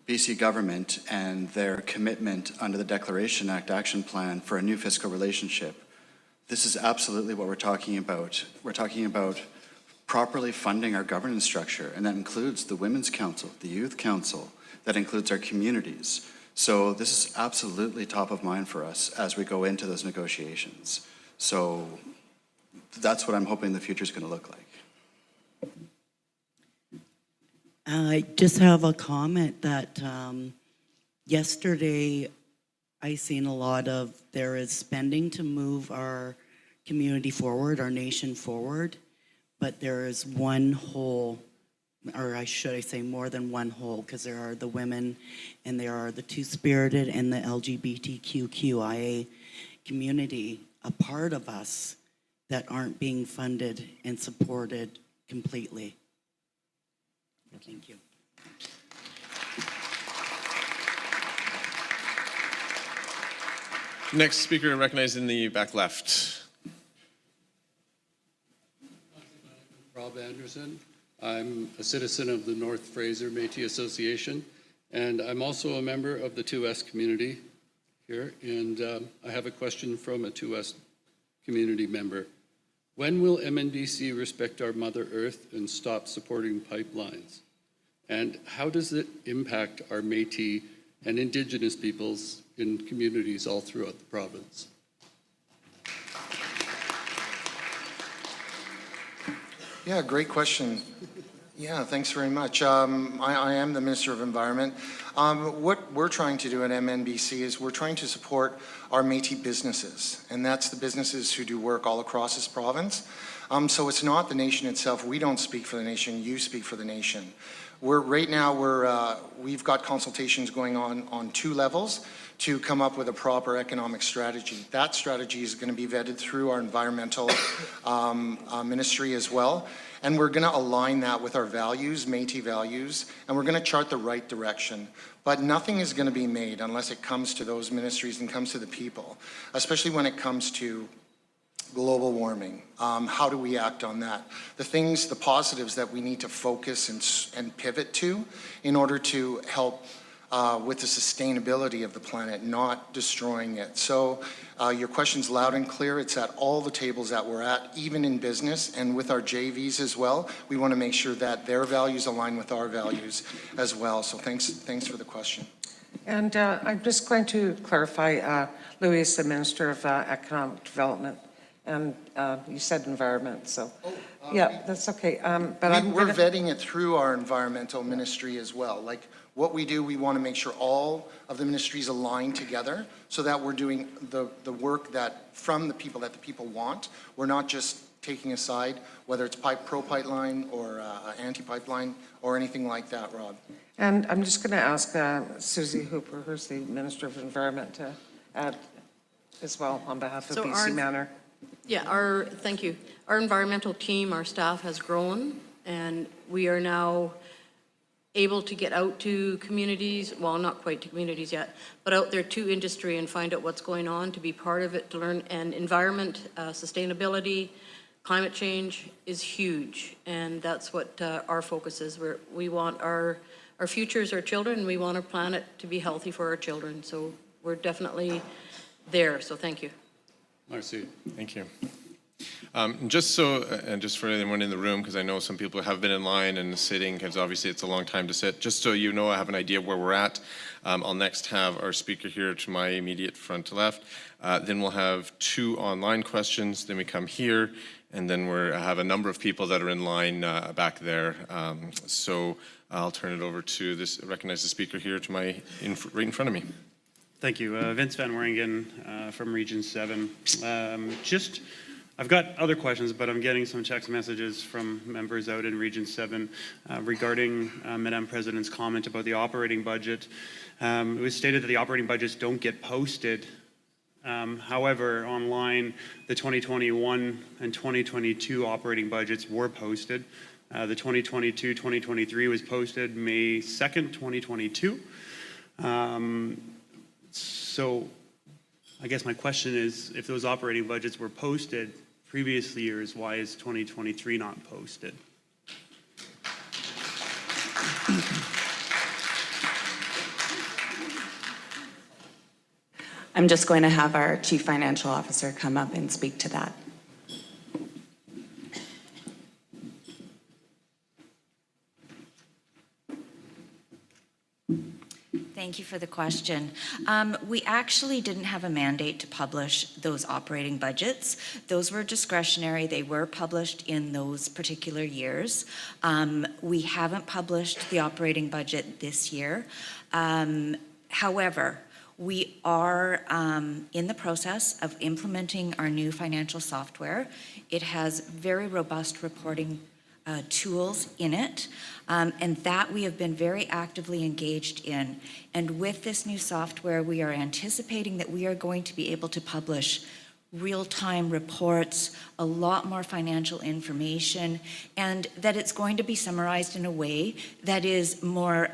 BC government and their commitment under the Declaration Act Action Plan for a new fiscal relationship, this is absolutely what we're talking about. We're talking about properly funding our governance structure, and that includes the Women's Council, the Youth Council, that includes our communities. So this is absolutely top of mind for us as we go into those negotiations. So that's what I'm hoping the future is going to look like. I just have a comment that yesterday I seen a lot of, there is spending to move our community forward, our nation forward, but there is one hole, or should I say more than one hole, because there are the women and there are the two-spirited and the LGBTQIA community, a part of us that aren't being funded and supported completely. Thank you. Next speaker recognized in the back left. Rob Anderson. I'm a citizen of the North Fraser Métis Association, and I'm also a member of the 2S community here, and I have a question from a 2S community member. When will MNBC respect our Mother Earth and stop supporting pipelines? And how does it impact our Métis and Indigenous peoples in communities all throughout the province? Yeah, great question. Yeah, thanks very much. I am the Minister of Environment. What we're trying to do at MNBC is we're trying to support our Métis businesses, and that's the businesses who do work all across this province. So it's not the nation itself. We don't speak for the nation. You speak for the nation. Right now we've got consultations going on 2 levels to come up with a proper economic strategy. That strategy is going to be vetted through our environmental ministry as well. And we're going to align that with our values, Métis values, and we're going to chart the right direction. But nothing is going to be made unless it comes to those ministries and comes to the people, especially when it comes to global warming. How do we act on that? The positives that we need to focus and pivot to in order to help with the sustainability of the planet, not destroying it. So your question's loud and clear. It's at all the tables that we're at, even in business and with our JVs as well. We want to make sure that their values align with our values as well. So thanks for the question. And I'm just going to clarify, Louis is the Minister of Economic Development, and you said environment, so yeah, that's okay. But we're vetting it through our environmental ministry as well. Like what we do, we want to make sure all of the ministries align together so that we're doing the work that from the people that the people want. We're not just taking a side, whether it's pro-pipeline or anti-pipeline or anything like that, Rob. And I'm just going to ask Susie Hooper, who's the Minister of Environment, to add as well on behalf of BC Manor. Yeah, thank you. Our environmental team, our staff has grown, and we are now able to get out to communities, well, not quite to communities yet, but out there to industry and find out what's going on, to be part of it, to learn. And environment, sustainability, climate change is huge, and that's what our focus is. We want our futures, our children, we want our planet to be healthy for our children, so we're definitely there, so thank you. Marcy. Thank you. Just for anyone in the room, because I know some people have been in line and sitting, because obviously it's a long time to sit, just so you know, I have an idea of where we're at. I'll next have our speaker here to my immediate front left. Then we'll have 2 online questions. Then we come here, and then we have a number of people that are in line back there. So I'll turn it over to recognize the speaker here to right in front of me. Thank you. Vince Van Waringen from Region 7. I've got other questions, but I'm getting some text messages from members out in Region 7 regarding Madame President's comment about the operating budget. It was stated that the operating budgets don't get posted. However, online, the 2021 and 2022 operating budgets were posted. The 2022-2023 was posted May 2nd, 2022. So I guess my question is, if those operating budgets were posted previous years, why is 2023 not posted? I'm just going to have our Chief Financial Officer come up and speak to that. Thank you for the question. We actually didn't have a mandate to publish those operating budgets. Those were discretionary. They were published in those particular years. We haven't published the operating budget this year. However, we are in the process of implementing our new financial software. It has very robust reporting tools in it, and that we have been very actively engaged in. And with this new software, we are anticipating that we are going to be able to publish real-time reports, a lot more financial information, and that it's going to be summarized in a way that is more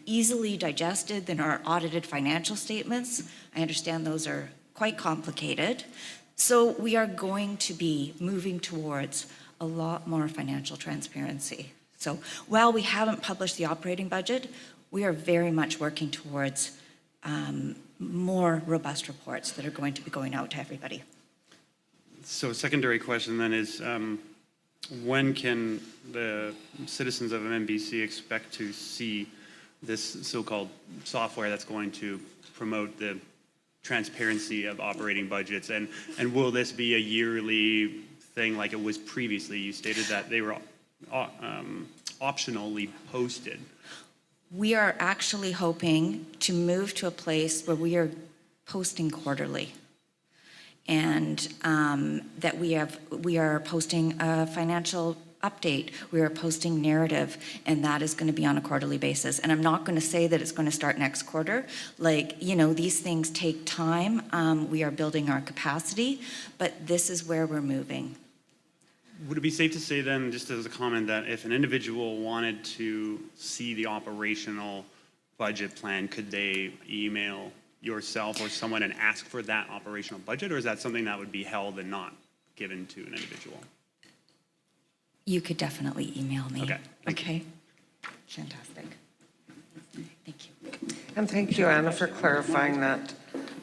easily digested than our audited financial statements. I understand those are quite complicated. So we are going to be moving towards a lot more financial transparency. So while we haven't published the operating budget, we are very much working towards more robust reports that are going to be going out to everybody. So a secondary question then is, when can the citizens of MNBC expect to see this so-called software that's going to promote the transparency of operating budgets? And will this be a yearly thing like it was previously? You stated that they were optionally posted. We are actually hoping to move to a place where we are posting quarterly, and that we are posting a financial update, we are posting narrative, and that is going to be on a quarterly basis. And I'm not going to say that it's going to start next quarter. Like, you know, these things take time. We are building our capacity, but this is where we're moving. Would it be safe to say then, just as a comment, that if an individual wanted to see the operational budget plan, could they email yourself or someone and ask for that operational budget, or is that something that would be held and not given to an individual? You could definitely email me. Okay. Okay. Fantastic. Thank you. And thank you, Anna, for clarifying that.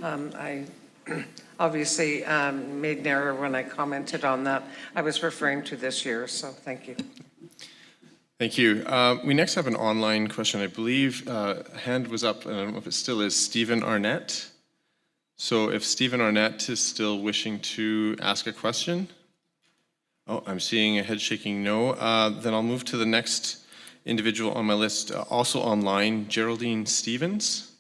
I obviously made an error when I commented on that. I was referring to this year, so thank you. Thank you. We next have an online question. I believe a hand was up, and I don't know if it still is, Stephen Arnett. So if Stephen Arnett is still wishing to ask a question. Oh, I'm seeing a head shaking no. Then I'll move to the next individual on my list, also online, Geraldine Stevens.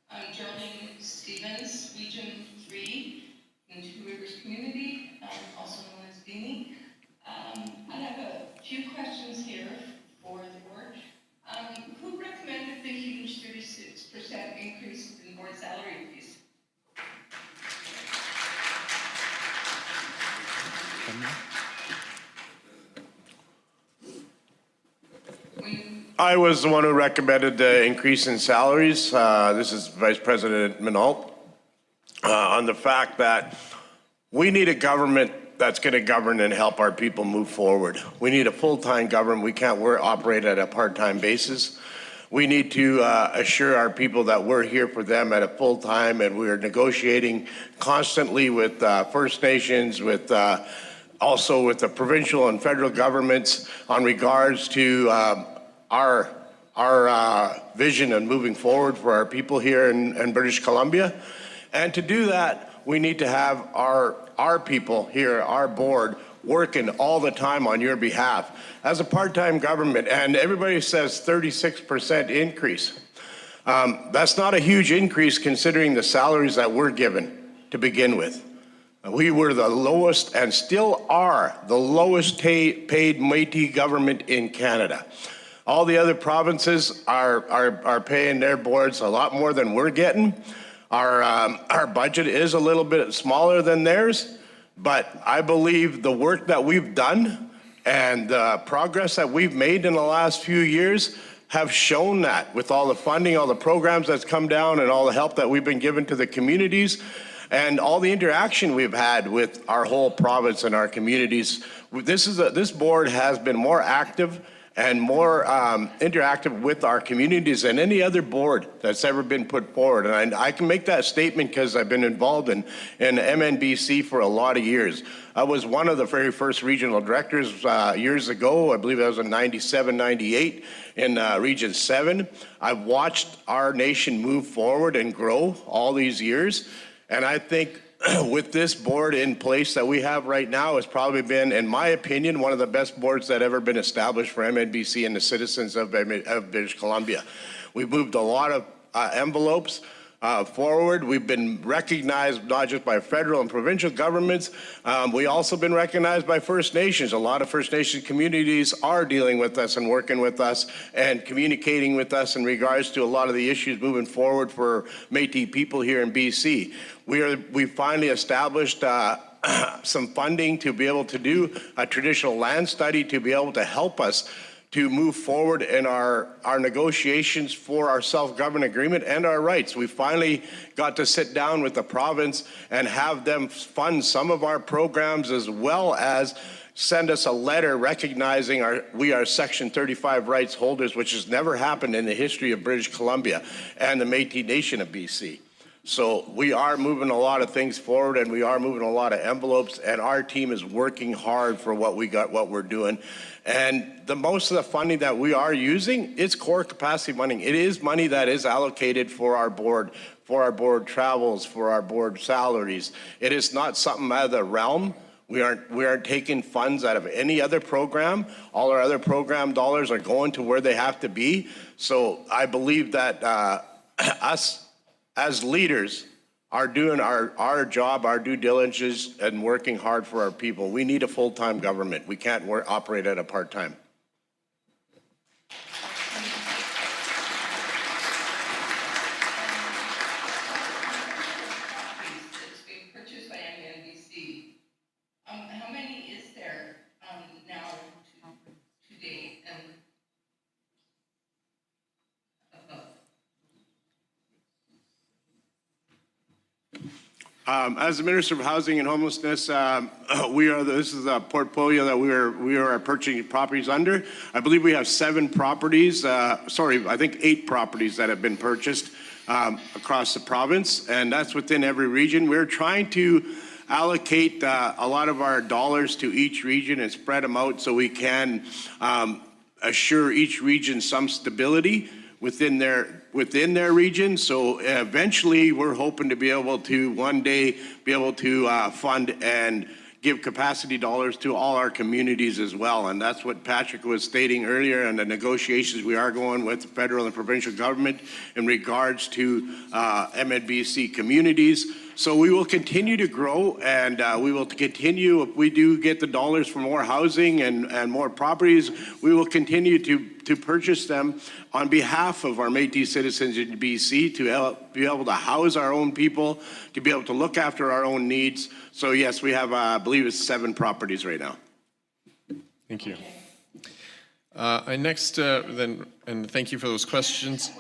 I'm Geraldine Stevens, Region 3 in Two Rivers Community, also known as Beanie. I have a few questions here for the board. Who recommended the huge 36% increase in board salary increase? I was the one who recommended the increase in salaries. This is Vice President Minault, on the fact that we need a government that's going to govern and help our people move forward. We need a full-time government. We can't operate at a part-time basis. We need to assure our people that we're here for them at a full-time, and we're negotiating constantly with First Nations, with also with the provincial and federal governments on regards to our vision and moving forward for our people here in British Columbia. And to do that, we need to have our people here, our board, working all the time on your behalf. As a part-time government, and everybody says 36% increase. That's not a huge increase considering the salaries that we're given to begin with. We were the lowest and still are the lowest paid Métis government in Canada. All the other provinces are paying their boards a lot more than we're getting. Our budget is a little bit smaller than theirs, but I believe the work that we've done and the progress that we've made in the last few years have shown that with all the funding, all the programs that's come down, and all the help that we've been given to the communities, and all the interaction we've had with our whole province and our communities. This board has been more active and more interactive with our communities than any other board that's ever been put forward. And I can make that statement because I've been involved in MNBC for a lot of years. I was one of the very first regional directors years ago. I believe that was in 97, 98 in Region 7. I've watched our nation move forward and grow all these years. And I think with this board in place that we have right now, has probably been, in my opinion, one of the best boards that ever been established for MNBC and the citizens of British Columbia. We've moved a lot of envelopes forward. We've been recognized not just by federal and provincial governments, we also been recognized by First Nations. A lot of First Nation communities are dealing with us and working with us and communicating with us in regards to a lot of the issues moving forward for Métis people here in BC. We finally established some funding to be able to do a traditional land study to be able to help us to move forward in our negotiations for our self-government agreement and our rights. We finally got to sit down with the province and have them fund some of our programs, as well as send us a letter recognizing we are Section 35 rights holders, which has never happened in the history of British Columbia and the Métis Nation of BC. So we are moving a lot of things forward, and we are moving a lot of envelopes, and our team is working hard for what we're doing. And most of the funding that we are using, it's core capacity money. It is money that is allocated for our board travels, for our board salaries. It is not something out of the realm. We aren't taking funds out of any other program. All our other program dollars are going to where they have to be. So I believe that us as leaders are doing our job, our due diligence, and working hard for our people. We need a full-time government. We can't operate at a part-time. It's being purchased by MNBC. How many is there now to date? As the Minister of Housing and Homelessness, this is a portfolio that we are purchasing properties under. I believe we have 7 properties, I think 8 properties that have been purchased across the province, and that's within every region. We're trying to allocate a lot of our dollars to each region and spread them out so we can assure each region some stability within their region. So eventually we're hoping to be able to one day be able to fund and give capacity dollars to all our communities as well. And that's what Patrick was stating earlier, and the negotiations we are going with the federal and provincial government in regards to MNBC communities. So we will continue to grow, and we will continue, if we do get the dollars for more housing and more properties, we will continue to purchase them on behalf of our Métis citizens in BC to be able to house our own people, to be able to look after our own needs. So yes, we have, I believe it's 7 properties right now. Thank you. Next, and thank you for those questions.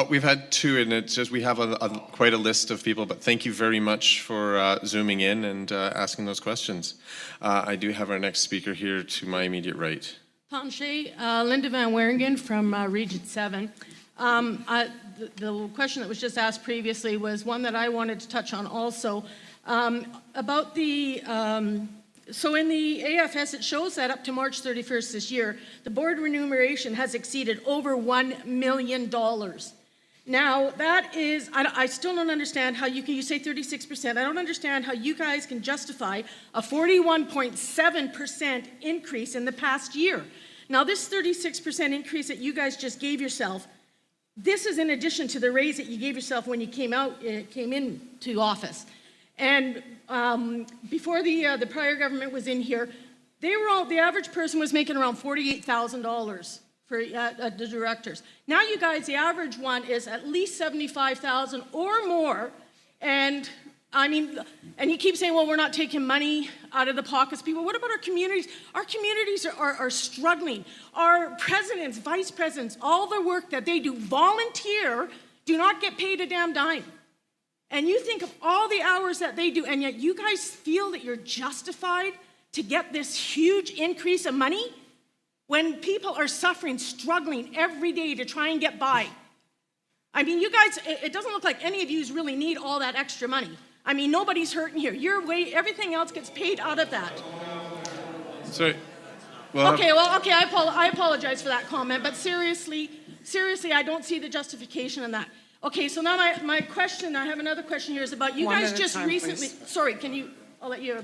We've had 2, and it's just we have quite a list of people, but thank you very much for zooming in and asking those questions. I do have our next speaker here to my immediate right. Tanshe, Linda Van Waringen from Region 7. The question that was just asked previously was one that I wanted to touch on also. About the, so in the AFS, it shows that up to March 31st this year, the board remuneration has exceeded over $1 million. Now, that is, I still don't understand how you say 36%. I don't understand how you guys can justify a 41.7% increase in the past year. Now, this 36% increase that you guys just gave yourself, this is in addition to the raise that you gave yourself when you came into office. And before the prior government was in here, the average person was making around $48,000 for the directors. Now you guys, the average one is at least $75,000 or more. And I mean, and you keep saying, well, we're not taking money out of the pockets of people. What about our communities? Our communities are struggling. Our presidents, vice presidents, all the work that they do, volunteer, do not get paid a damn dime. And you think of all the hours that they do, and yet you guys feel that you're justified to get this huge increase of money when people are suffering, struggling every day to try and get by. I mean, you guys, it doesn't look like any of you really need all that extra money. I mean, nobody's hurting here. Everything else gets paid out of that. So, well, okay, I apologize for that comment, but seriously, I don't see the justification in that. Okay, so now my question, I have another question here, is about you guys just recently, sorry, I'll let you.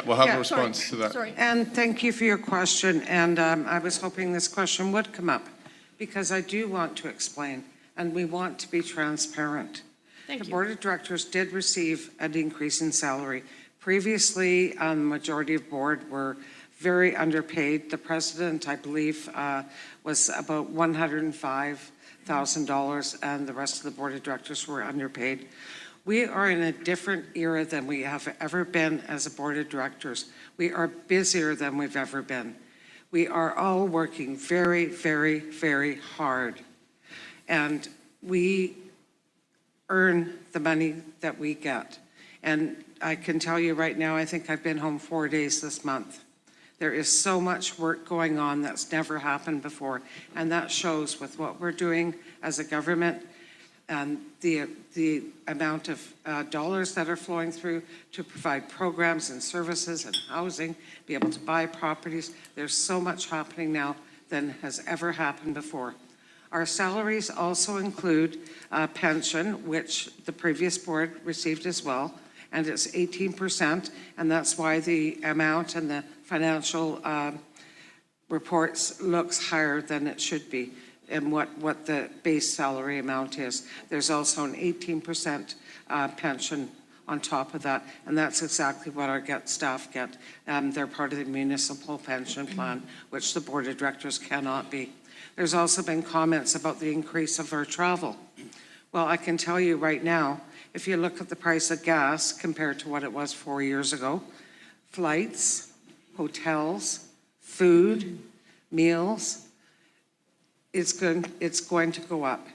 We'll have a response to that. Sorry. And thank you for your question. And I was hoping this question would come up because I do want to explain and we want to be transparent. The board of directors did receive an increase in salary. Previously, the majority of board were very underpaid. The president, I believe, was about $105,000 and the rest of the board of directors were underpaid. We are in a different era than we have ever been as a board of directors. We are busier than we've ever been. We are all working very, very, very hard. And we earn the money that we get. And I can tell you right now, I think I've been home 4 days this month. There is so much work going on that's never happened before. And that shows with what we're doing as a government and the amount of dollars that are flowing through to provide programs and services and housing, be able to buy properties. There's so much happening now than has ever happened before. Our salaries also include pension, which the previous board received as well, and it's 18%, and that's why the amount and the financial reports looks higher than it should be and what the base salary amount is. There's also an 18% pension on top of that, and that's exactly what our staff get. They're part of the municipal pension plan, which the board of directors cannot be. There's also been comments about the increase of our travel. Well, I can tell you right now, if you look at the price of gas compared to what it was 4 years ago, flights, hotels, food, meals, it's going to go up.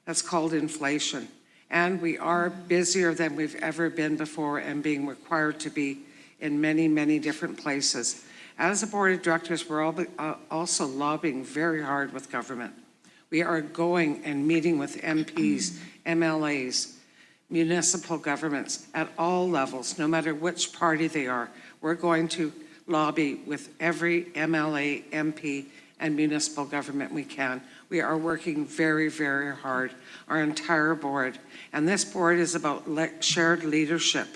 That's called inflation. And we are busier than we've ever been before and being required to be in many, many different places. As a board of directors, we're also lobbying very hard with government. We are going and meeting with MPs, MLAs, municipal governments at all levels, no matter which party they are. We're going to lobby with every MLA, MP, and municipal government we can. We are working very, very hard, our entire board. And this board is about shared leadership.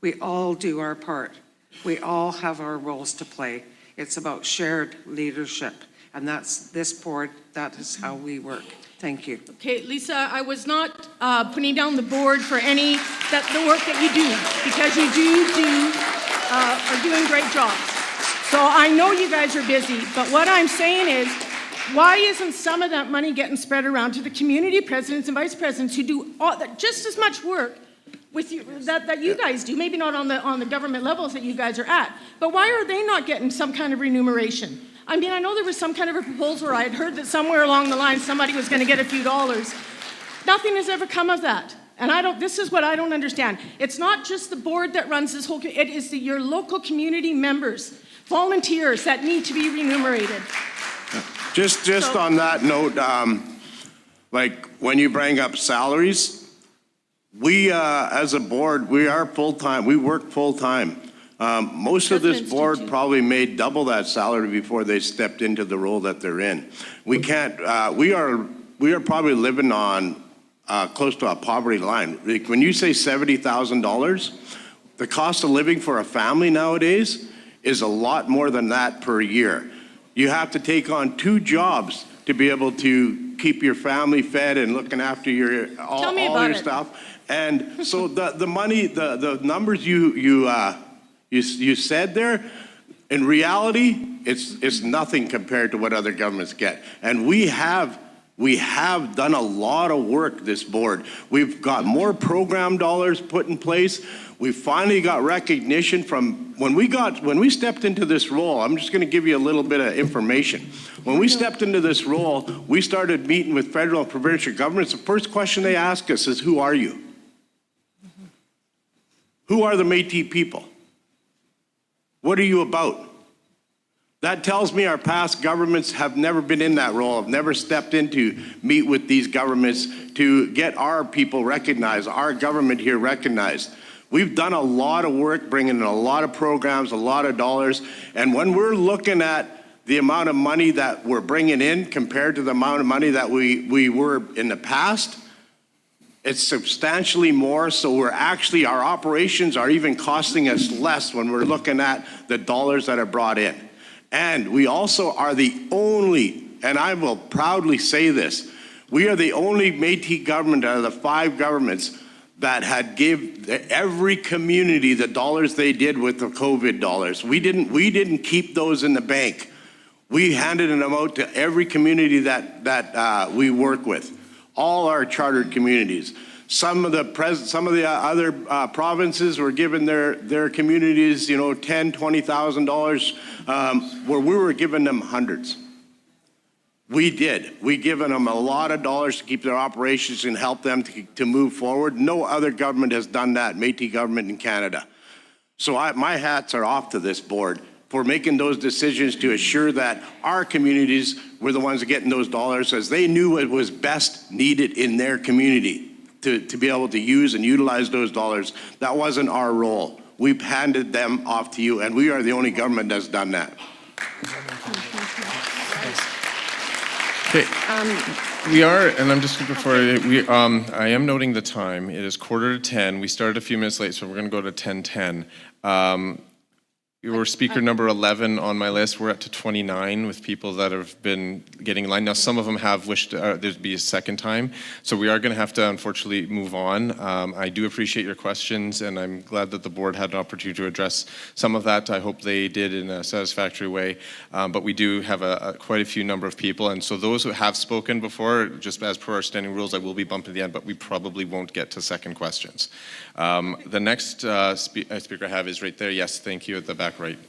We all do our part. We all have our roles to play. It's about shared leadership. And that's this board, that is how we work. Thank you. Okay, Lisa, I was not putting down the board for the work that you do, because you are doing great jobs. So I know you guys are busy, but what I'm saying is, why isn't some of that money getting spread around to the community presidents and vice presidents who do just as much work with you, that you guys do? Maybe not on the government levels that you guys are at, but why are they not getting some kind of remuneration? I mean, I know there was some kind of a proposal, or I had heard that somewhere along the line somebody was going to get a few dollars. Nothing has ever come of that. And this is what I don't understand. It's not just the board that runs this whole, it is your local community members, volunteers that need to be remunerated. Just on that note, like when you bring up salaries, we as a board, we are full-time, we work full-time. Most of this board probably made double that salary before they stepped into the role that they're in. We can't, we are probably living on close to a poverty line. Like when you say $70,000, the cost of living for a family nowadays is a lot more than that per year. You have to take on 2 jobs to be able to keep your family fed and looking after all your stuff. And so the money, the numbers you said there, in reality, it's nothing compared to what other governments get. And we have done a lot of work, this board. We've got more program dollars put in place. We finally got recognition from, when we stepped into this role, I'm just gonna give you a little bit of information. When we stepped into this role, we started meeting with federal and provincial governments. The first question they ask us is, who are you? Who are the Métis people? What are you about? That tells me our past governments have never been in that role, have never stepped in to meet with these governments to get our people recognized, our government here recognized. We've done a lot of work, bringing in a lot of programs, a lot of dollars, and when we're looking at the amount of money that we're bringing in compared to the amount of money that we were in the past, it's substantially more, so we're actually, our operations are even costing us less when we're looking at the dollars that are brought in. And we also are the only, and I will proudly say this, we are the only Métis government out of the 5 governments that had give every community the dollars they did with the COVID dollars. We didn't keep those in the bank. We handed them out to every community that we work with, all our chartered communities. Some of the other provinces were giving their communities, $10,000, $20,000, where we were giving them hundreds. We did. We given them a lot of dollars to keep their operations and help them to move forward. No other government has done that, Métis government in Canada. So my hats are off to this board for making those decisions to assure that our communities were the ones getting those dollars, as they knew it was best needed in their community to be able to use and utilize those dollars. That wasn't our role. We've handed them off to you, and we are the only government that's done that. Okay. We are, and I'm just before I am noting the time. It is 9:45. We started a few minutes late, so we're going to go to 10:10. You were speaker number 11 on my list. We're up to 29 with people that have been getting in line. Now, some of them have wished there'd be a second time, so we are going to have to unfortunately move on. I do appreciate your questions, and I'm glad that the board had an opportunity to address some of that. I hope they did in a satisfactory way, but we do have quite a few number of people, and so those who have spoken before, just as per our standing rules, I will be bumped to the end, but we probably won't get to second questions. The next speaker I have is right there. Yes, thank you, at the back right.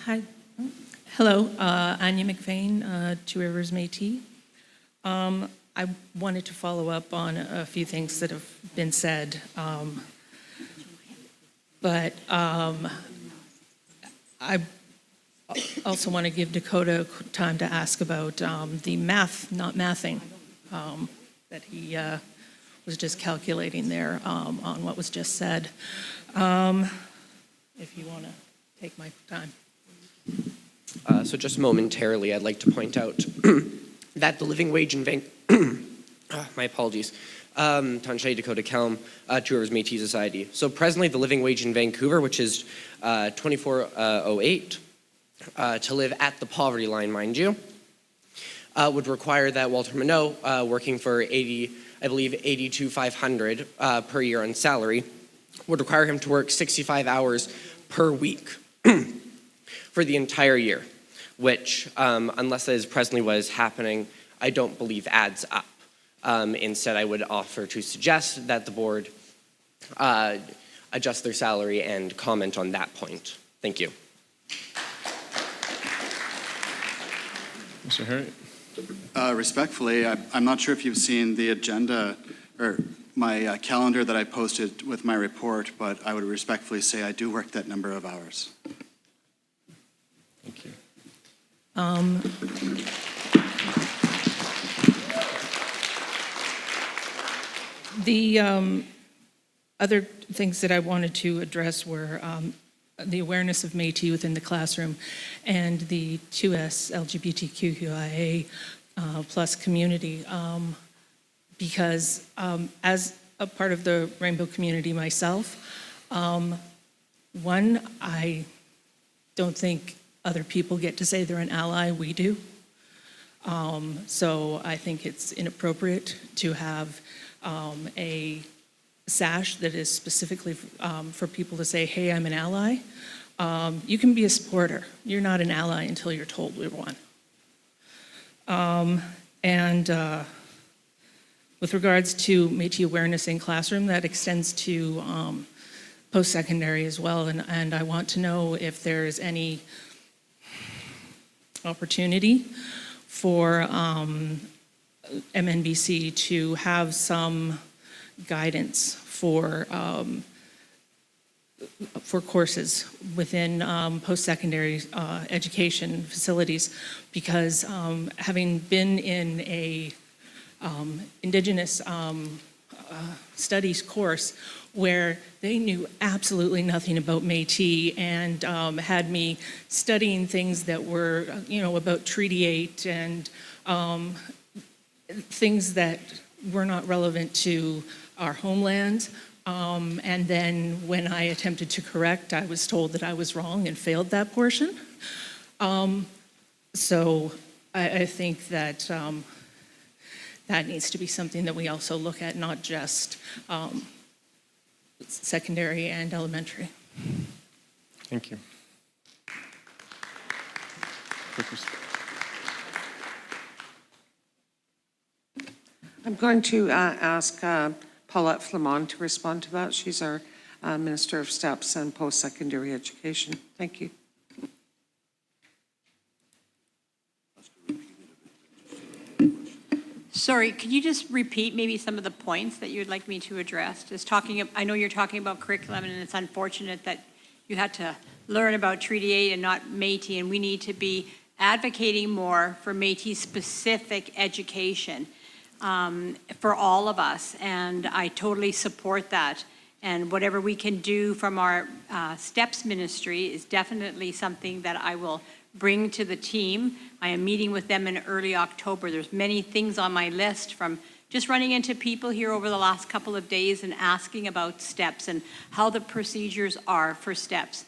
Hi. Hello, Anya McVeigh, Two Rivers Métis. I wanted to follow up on a few things that have been said, but I also want to give Dakota time to ask about the math, not mathing, that he was just calculating there on what was just said. If you want to take my time. So just momentarily, I'd like to point out that the living wage in my apologies, Townshall, Dakota Kelm, Two Rivers Métis Society. So presently, the living wage in Vancouver, which is $24.08, to live at the poverty line, mind you, would require that Walter Minot, working for $82,500 per year on salary, would require him to work 65 hours per week for the entire year, which, unless that is presently what is happening, I don't believe adds up. Instead, I would offer to suggest that the board adjust their salary and comment on that point. Thank you. Mr. Harriet? Respectfully, I'm not sure if you've seen the agenda or my calendar that I posted with my report, but I would respectfully say I do work that number of hours. Thank you. The other things that I wanted to address were the awareness of Métis within the classroom and the 2S LGBTQIA plus community. because as a part of the Rainbow community myself, one, I don't think other people get to say they're an ally, we do. So I think it's inappropriate to have a sash that is specifically for people to say, hey, I'm an ally. You can be a supporter. You're not an ally until you're told we're one. With regards to Métis awareness in classroom, that extends to post-secondary as well, and I want to know if there's any opportunity for MNBC to have some guidance for courses within post-secondary education facilities, because having been in a Indigenous studies course where they knew absolutely nothing about Métis and had me studying things that were, about Treaty 8 and things that were not relevant to our homeland. And then when I attempted to correct, I was told that I was wrong and failed that portion. So I think that that needs to be something that we also look at, not just secondary and elementary. Thank you. I'm going to ask Paulette Flamand to respond to that. She's our Minister of STEPS and Post-Secondary Education. Thank you. Sorry, could you just repeat maybe some of the points that you would like me to address? I know you're talking about curriculum, and it's unfortunate that you had to learn about Treaty 8 and not Métis, and we need to be advocating more for Métis-specific education for all of us, and I totally support that. And whatever we can do from our STEPS ministry is definitely something that I will bring to the team. I am meeting with them in early October. There's many things on my list, from just running into people here over the last couple of days and asking about STEPS and how the procedures are for STEPS.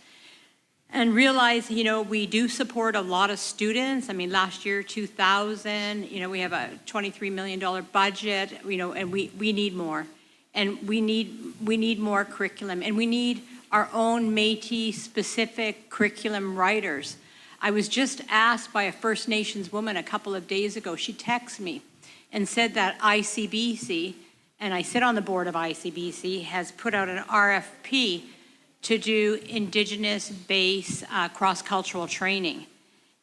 And realize, we do support a lot of students. I mean, last year, 2,000, we have a $23 million budget, and we need more. And we need more curriculum, and we need our own Métis-specific curriculum writers. I was just asked by a First Nations woman a couple of days ago. She texted me and said that ICBC, and I sit on the board of ICBC, has put out an RFP to do Indigenous-based cross-cultural training.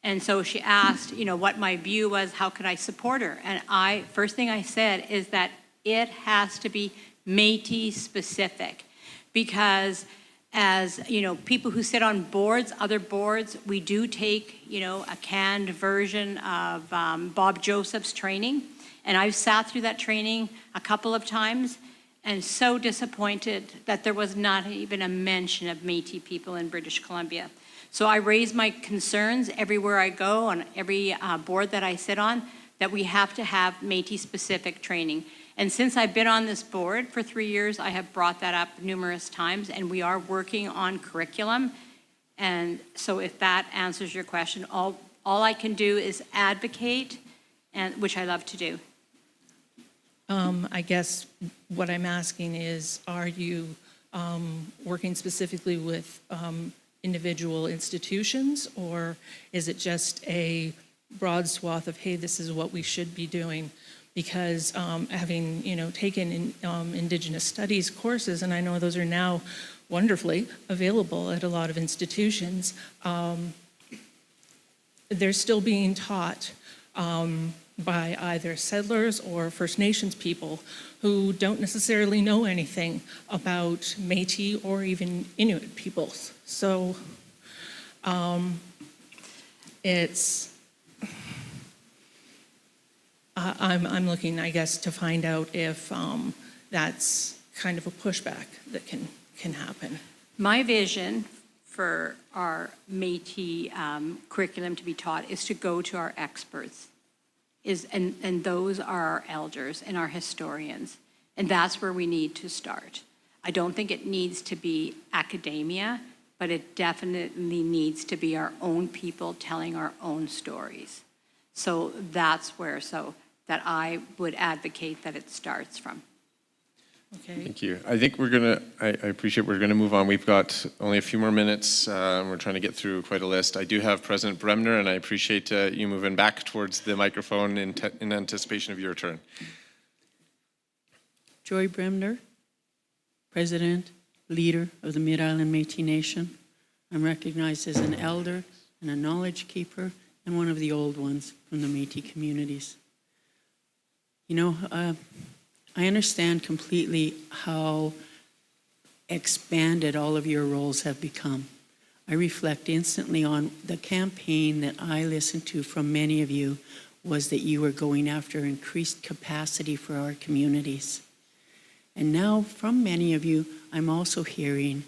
And so she asked, what my view was, how could I support her? And first thing I said is that it has to be Métis-specific, because as people who sit on boards, other boards, we do take a canned version of Bob Joseph's training, and I've sat through that training a couple of times, and so disappointed that there was not even a mention of Métis people in British Columbia. So I raise my concerns everywhere I go, on every board that I sit on, that we have to have Métis-specific training. And since I've been on this board for 3 years, I have brought that up numerous times, and we are working on curriculum. And so if that answers your question, all I can do is advocate, and which I love to do. I guess what I'm asking is, are you working specifically with individual institutions, or is it just a broad swath of, hey, this is what we should be doing? Because having taken Indigenous studies courses, and I know those are now wonderfully available at a lot of institutions, they're still being taught by either settlers or First Nations people who don't necessarily know anything about Métis or even Inuit peoples. So I'm looking, I guess, to find out if that's kind of a pushback that can happen. My vision for our Métis curriculum to be taught is to go to our experts and those are our elders and our historians. And that's where we need to start. I don't think it needs to be academia, but it definitely needs to be our own people telling our own stories. So that's where, that I would advocate that it starts from. Okay. Thank you. I think I appreciate we're gonna move on. We've got only a few more minutes. We're trying to get through quite a list. I do have President Bremner, and I appreciate you moving back towards the microphone in anticipation of your turn. Joy Bremner, President, leader of the Mid-Island Métis Nation. I'm recognized as an elder and a knowledge keeper and one of the old ones from the Métis communities. You know, I understand completely how expanded all of your roles have become. I reflect instantly on the campaign that I listened to from many of you was that you were going after increased capacity for our communities. And now from many of you, I'm also hearing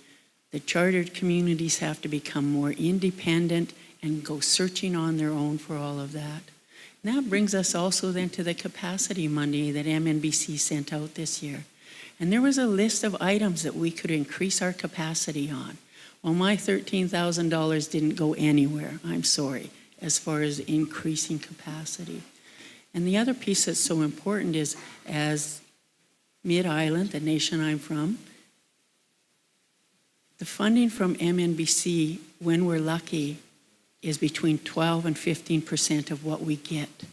that chartered communities have to become more independent and go searching on their own for all of that. And that brings us also then to the capacity money that MNBC sent out this year. And there was a list of items that we could increase our capacity on. Well, my $13,000 didn't go anywhere, I'm sorry, as far as increasing capacity. And the other piece that's so important is, as Mid-Island, the nation I'm from, the funding from MNBC, when we're lucky, is between 12 and 15% of what we get.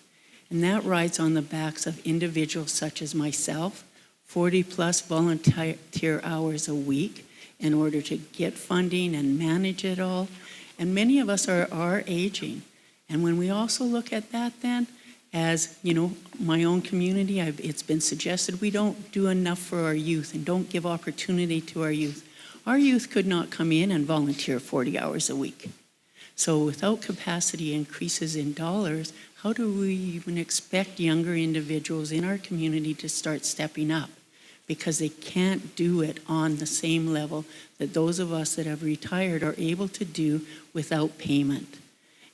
And that rides on the backs of individuals such as myself, 40 plus volunteer hours a week in order to get funding and manage it all. And many of us are aging. And when we also look at that then, as you know, my own community, it's been suggested we don't do enough for our youth and don't give opportunity to our youth. Our youth could not come in and volunteer 40 hours a week. So without capacity increases in dollars, how do we even expect younger individuals in our community to start stepping up? Because they can't do it on the same level that those of us that have retired are able to do without payment.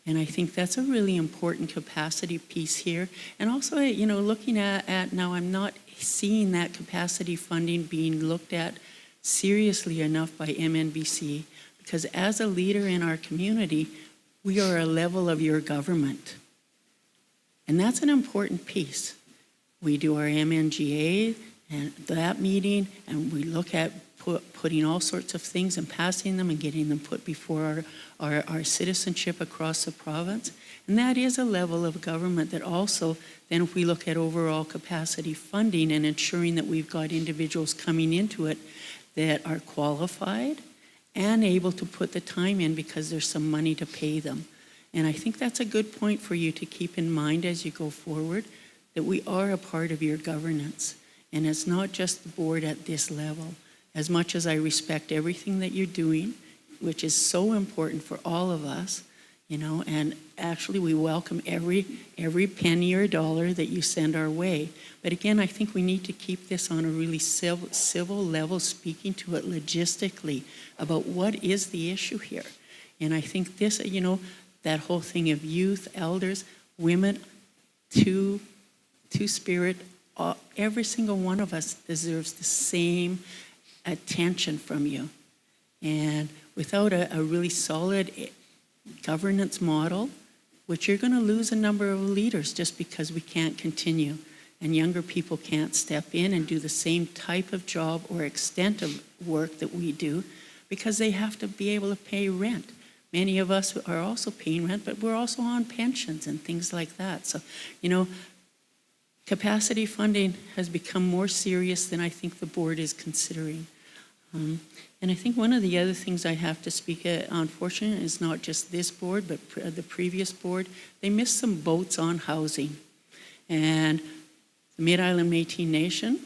And I think that's a really important capacity piece here. And also, you know, looking at now, I'm not seeing that capacity funding being looked at seriously enough by MNBC. Because as a leader in our community, we are a level of your government. And that's an important piece. We do our MNGA and that meeting, and we look at putting all sorts of things and passing them and getting them put before our citizenship across the province. And that is a level of government that also, then if we look at overall capacity funding and ensuring that we've got individuals coming into it that are qualified and able to put the time in because there's some money to pay them. And I think that's a good point for you to keep in mind as you go forward, that we are a part of your governance. And it's not just the board at this level. As much as I respect everything that you're doing, which is so important for all of us, you know, and actually we welcome every penny or dollar that you send our way. But again, I think we need to keep this on a really civil level, speaking to it logistically about what is the issue here. And I think this, you know, that whole thing of youth, elders, women, two spirit, every single one of us deserves the same attention from you. And without a really solid governance model, which you're going to lose a number of leaders just because we can't continue and younger people can't step in and do the same type of job or extent of work that we do because they have to be able to pay rent. Many of us are also paying rent, but we're also on pensions and things like that. So, you know, capacity funding has become more serious than I think the board is considering. And I think one of the other things I have to speak at, unfortunately, is not just this board, but the previous board. They missed some boats on housing. And the Mid-Island Métis Nation,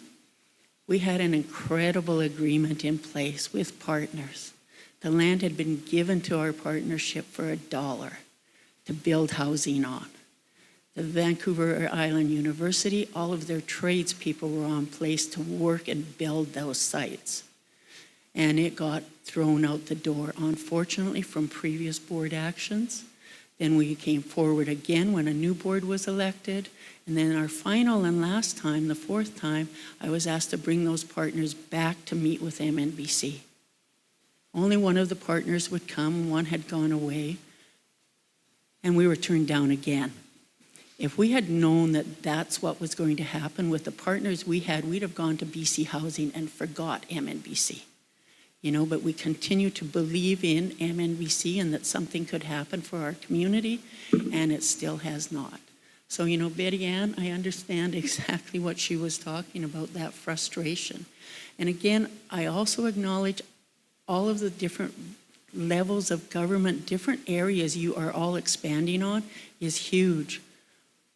we had an incredible agreement in place with partners. The land had been given to our partnership for $1 to build housing on. The Vancouver Island University, all of their tradespeople were on place to work and build those sites. And it got thrown out the door, unfortunately, from previous board actions. Then we came forward again when a new board was elected. And then our final and last time, the fourth time, I was asked to bring those partners back to meet with MNBC. Only one of the partners would come, one had gone away, and we were turned down again. If we had known that that's what was going to happen with the partners we had, we'd have gone to BC Housing and forgot MNBC. You know, but we continue to believe in MNBC and that something could happen for our community, and it still has not. So, you know, Betty Ann, I understand exactly what she was talking about, that frustration. And again, I also acknowledge all of the different levels of government, different areas you are all expanding on is huge.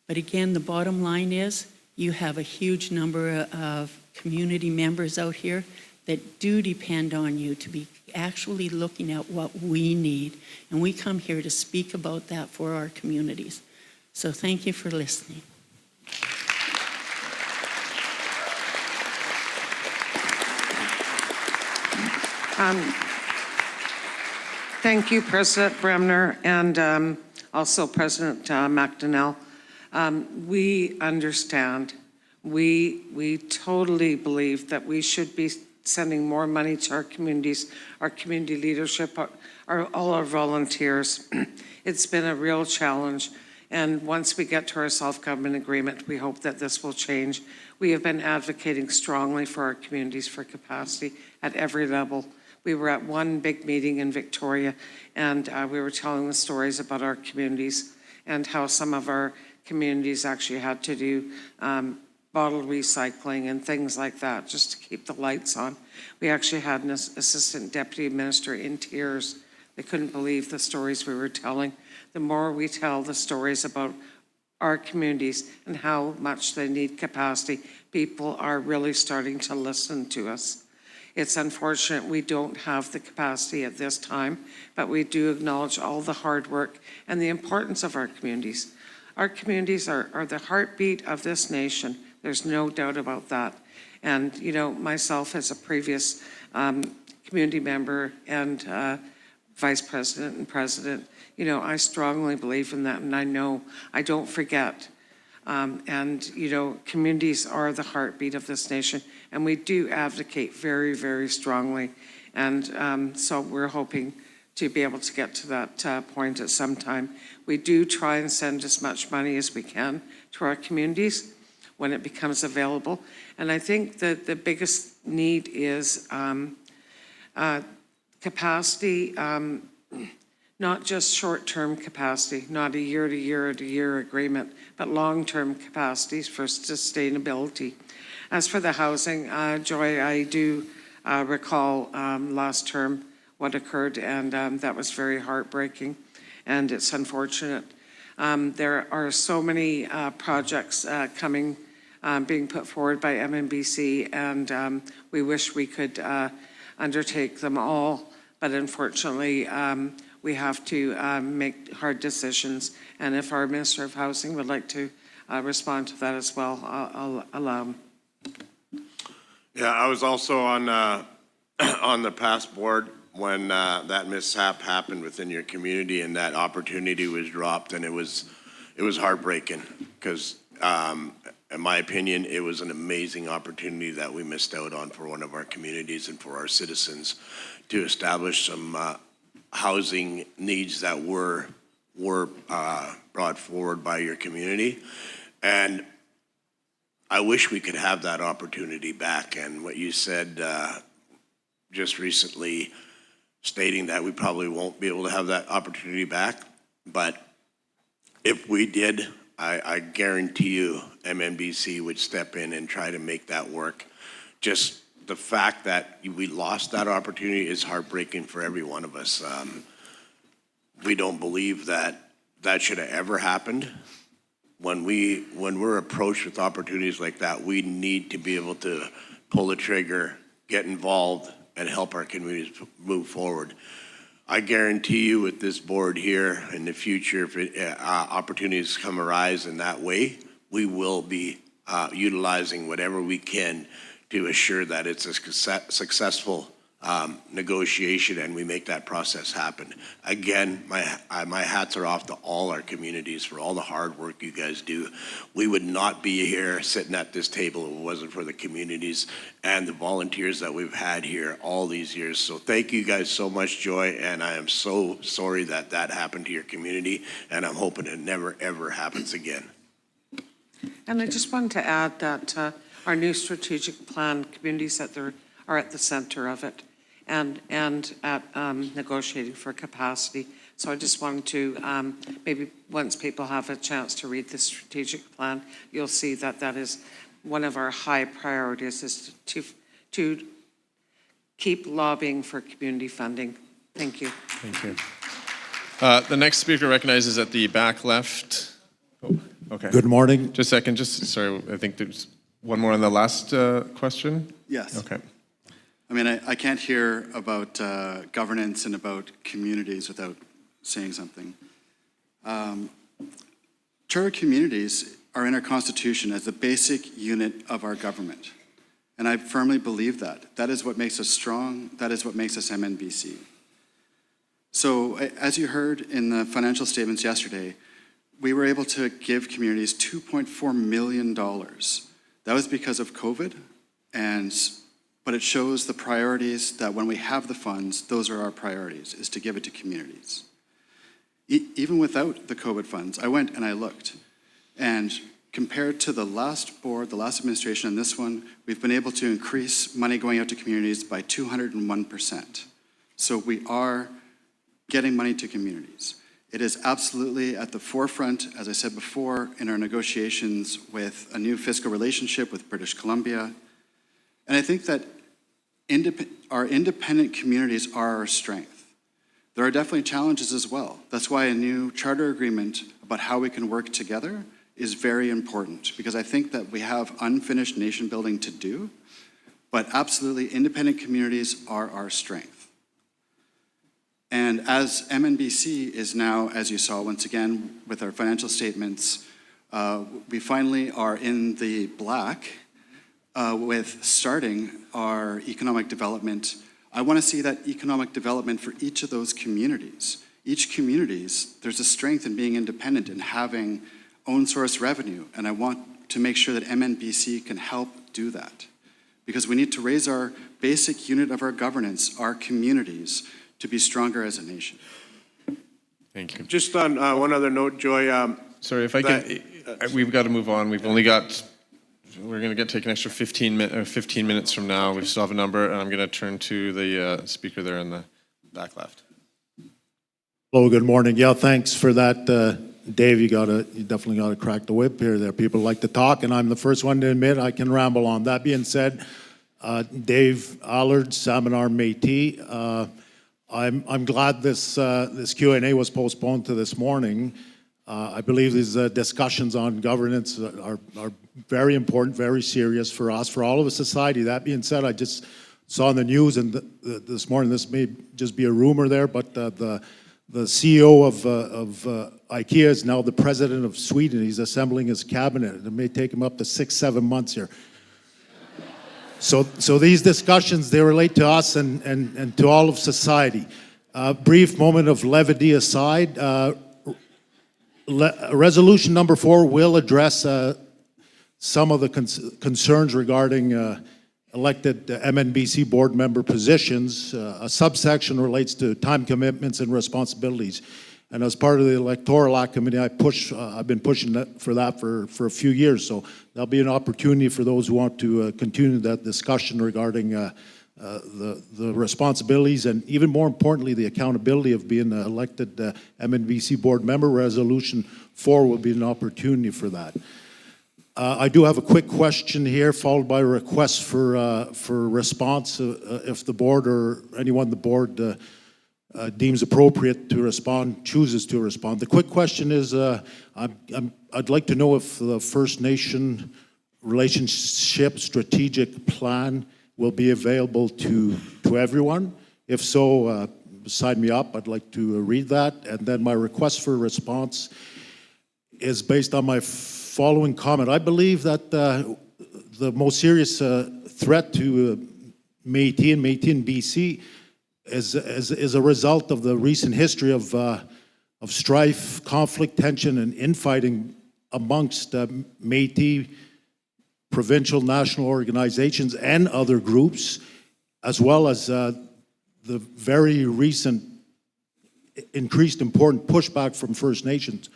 But again, the bottom line is you have a huge number of community members out here that do depend on you to be actually looking at what we need. And we come here to speak about that for our communities. So thank you for listening. Thank you, President Bremner, and also President McDonnell. We understand. We totally believe that we should be sending more money to our communities, our community leadership, all our volunteers. It's been a real challenge. And once we get to our self-government agreement, we hope that this will change. We have been advocating strongly for our communities for capacity at every level. We were at one big meeting in Victoria, and we were telling the stories about our communities and how some of our communities actually had to do bottle recycling and things like that just to keep the lights on. We actually had an assistant deputy minister in tears. They couldn't believe the stories we were telling. The more we tell the stories about our communities and how much they need capacity, people are really starting to listen to us. It's unfortunate we don't have the capacity at this time, but we do acknowledge all the hard work and the importance of our communities. Our communities are the heartbeat of this nation. There's no doubt about that. And, you know, myself as a previous community member and vice president and president, you know, I strongly believe in that, and I know I don't forget. And, you know, communities are the heartbeat of this nation, and we do advocate very, very strongly. And so we're hoping to be able to get to that point at some time. We do try and send as much money as we can to our communities when it becomes available. And I think that the biggest need is capacity, not just short-term capacity, not a year-to-year agreement, but long-term capacities for sustainability. As for the housing, Joy, I do recall last term what occurred, and that was very heartbreaking, and it's unfortunate. There are so many projects being put forward by MNBC, and we wish we could undertake them all, but unfortunately, we have to make hard decisions. And if our Minister of Housing would like to respond to that as well, I'll allow him. Yeah, I was also on the past board when that mishap happened within your community and that opportunity was dropped, and it was heartbreaking because, in my opinion, it was an amazing opportunity that we missed out on for one of our communities and for our citizens to establish some housing needs that were brought forward by your community. And I wish we could have that opportunity back. And what you said just recently, stating that we probably won't be able to have that opportunity back, but if we did, I guarantee you MNBC would step in and try to make that work. Just the fact that we lost that opportunity is heartbreaking for every one of us. We don't believe that that should have ever happened. When we're approached with opportunities like that, we need to be able to pull the trigger, get involved, and help our communities move forward. I guarantee you with this board here in the future, if opportunities arise in that way, we will be utilizing whatever we can to assure that it's a successful negotiation, and we make that process happen. Again, my hats are off to all our communities for all the hard work you guys do. We would not be here sitting at this table if it wasn't for the communities and the volunteers that we've had here all these years. So thank you guys so much, Joy, and I am so sorry that that happened to your community, and I'm hoping it never, ever happens again. And I just wanted to add that our new strategic plan, communities are at the center of it, and at negotiating for capacity. So I just wanted to, maybe once people have a chance to read the strategic plan, you'll see that that is one of our high priorities, is to keep lobbying for community funding. Thank you. Thank you. The next speaker recognizes at the back left. Oh, okay. Good morning. Just a second, sorry, I think there's one more on the last question. Yes. Okay. I mean, I can't hear about governance and about communities without saying something. Charter communities are in our Constitution as the basic unit of our government. And I firmly believe that. That is what makes us strong. That is what makes us MNBC. So as you heard in the financial statements yesterday, we were able to give communities $2.4 million. That was because of COVID, but it shows the priorities that when we have the funds, those are our priorities, is to give it to communities. Even without the COVID funds, I went and I looked, and compared to the last board, the last administration, and this one, we've been able to increase money going out to communities by 201%. So we are getting money to communities. It is absolutely at the forefront, as I said before, in our negotiations with a new fiscal relationship with British Columbia. And I think that our independent communities are our strength. There are definitely challenges as well. That's why a new charter agreement about how we can work together is very important, because I think that we have unfinished nation building to do, but absolutely independent communities are our strength. And as MNBC is now, as you saw once again with our financial statements, we finally are in the black with starting our economic development. I want to see that economic development for each of those communities. Each communities, there's a strength in being independent and having own source revenue, and I want to make sure that MNBC can help do that. Because we need to raise our basic unit of our governance, our communities, to be stronger as a nation. Thank you. Just on one other note, Joy. Sorry, if I can, we've got to move on. We've only got, we're going to take an extra 15 minutes from now. We still have a number, and I'm going to turn to the speaker there in the back left. Hello, good morning. Yeah, thanks for that, Dave. You definitely got to crack the whip here. There, people like to talk, and I'm the first one to admit I can ramble on. That being said, Dave Allard, Salmon Arm Métis. I'm glad this Q&A was postponed to this morning. I believe these discussions on governance are very important, very serious for us, for all of a society. That being said, I just saw in the news and this morning, this may just be a rumor there, but the CEO of IKEA is now the president of Sweden. He's assembling his cabinet. It may take him up to 6-7 months here. So these discussions, they relate to us and to all of society. Brief moment of levity aside, resolution number 4 will address some of the concerns regarding elected MNBC board member positions. A subsection relates to time commitments and responsibilities. And as part of the Electoral Act Committee, I've been pushing for that for a few years. So there'll be an opportunity for those who want to continue that discussion regarding the responsibilities and, even more importantly, the accountability of being an elected MNBC board member. Resolution 4 will be an opportunity for that. I do have a quick question here, followed by a request for response if the board or anyone on the board deems appropriate to respond, chooses to respond. The quick question is, I'd like to know if the First Nation relationship strategic plan will be available to everyone. If so, sign me up. I'd like to read that. And then my request for response is based on my following comment. I believe that the most serious threat to Métis and Métis in BC is a result of the recent history of strife, conflict, tension, and infighting amongst Métis provincial, national organizations and other groups, as well as the very recent increased important pushback from First Nations.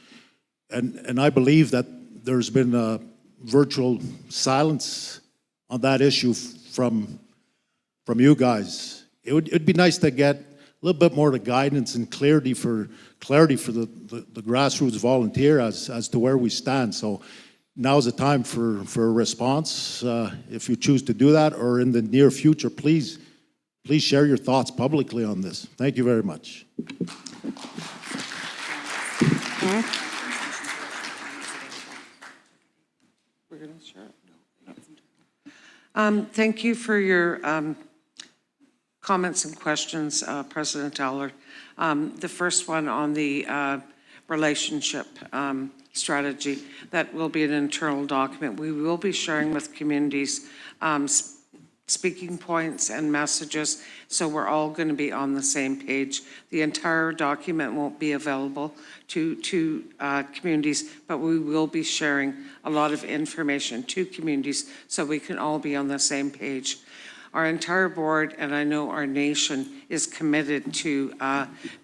And I believe that there's been a virtual silence on that issue from you guys. It'd be nice to get a little bit more of guidance and clarity for the grassroots volunteer as to where we stand. So now's the time for a response. If you choose to do that, or in the near future, please share your thoughts publicly on this. Thank you very much. We're going to share it? Thank you for your comments and questions, President Aller. The first one on the relationship strategy, that will be an internal document. We will be sharing with communities speaking points and messages, so we're all going to be on the same page. The entire document won't be available to communities, but we will be sharing a lot of information to communities so we can all be on the same page. Our entire board, and I know our nation, is committed to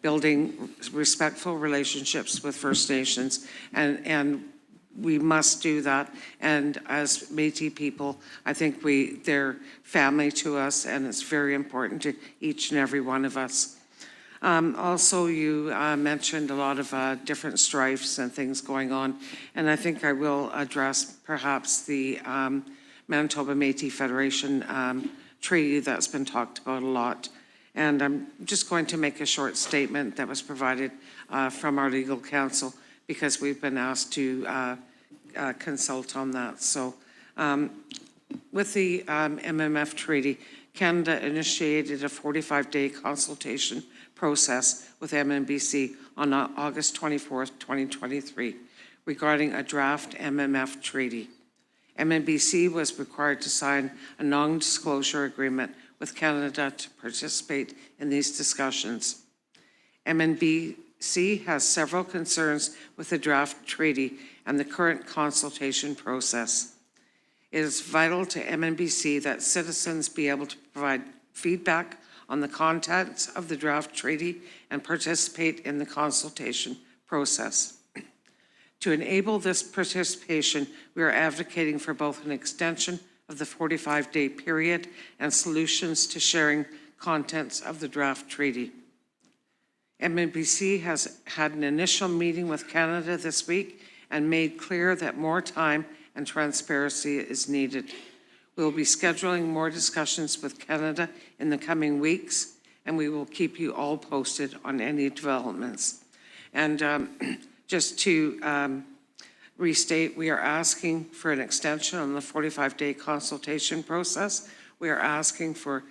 building respectful relationships with First Nations, and we must do that. And as Métis people, I think they're family to us, and it's very important to each and every one of us. Also, you mentioned a lot of different strifes and things going on, and I think I will address perhaps the Manitoba Métis Federation treaty that's been talked about a lot. And I'm just going to make a short statement that was provided from our legal counsel, because we've been asked to consult on that. So with the MMF treaty, Canada initiated a 45-day consultation process with MNBC on August 24th, 2023, regarding a draft MMF treaty. MNBC was required to sign a non-disclosure agreement with Canada to participate in these discussions. MNBC has several concerns with the draft treaty and the current consultation process. It is vital to MNBC that citizens be able to provide feedback on the contents of the draft treaty and participate in the consultation process. To enable this participation, we are advocating for both an extension of the 45-day period and solutions to sharing contents of the draft treaty. MNBC has had an initial meeting with Canada this week and made clear that more time and transparency is needed. We will be scheduling more discussions with Canada in the coming weeks, and we will keep you all posted on any developments. And just to restate, we are asking for an extension on the 45-day consultation process. We are asking for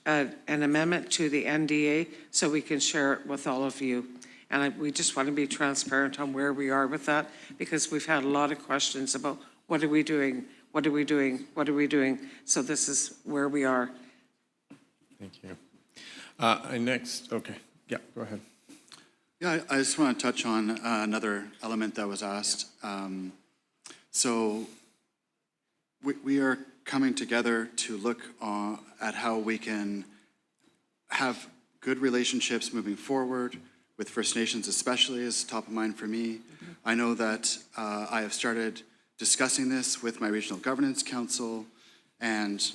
an amendment to the NDA so we can share it with all of you. And we just want to be transparent on where we are with that, because we've had a lot of questions about what are we doing, what are we doing, what are we doing? So this is where we are. Thank you. Next, okay, yeah, go ahead. Yeah, I just want to touch on another element that was asked. So we are coming together to look at how we can have good relationships moving forward with First Nations, especially, is top of mind for me. I know that I have started discussing this with my Regional Governance Council, and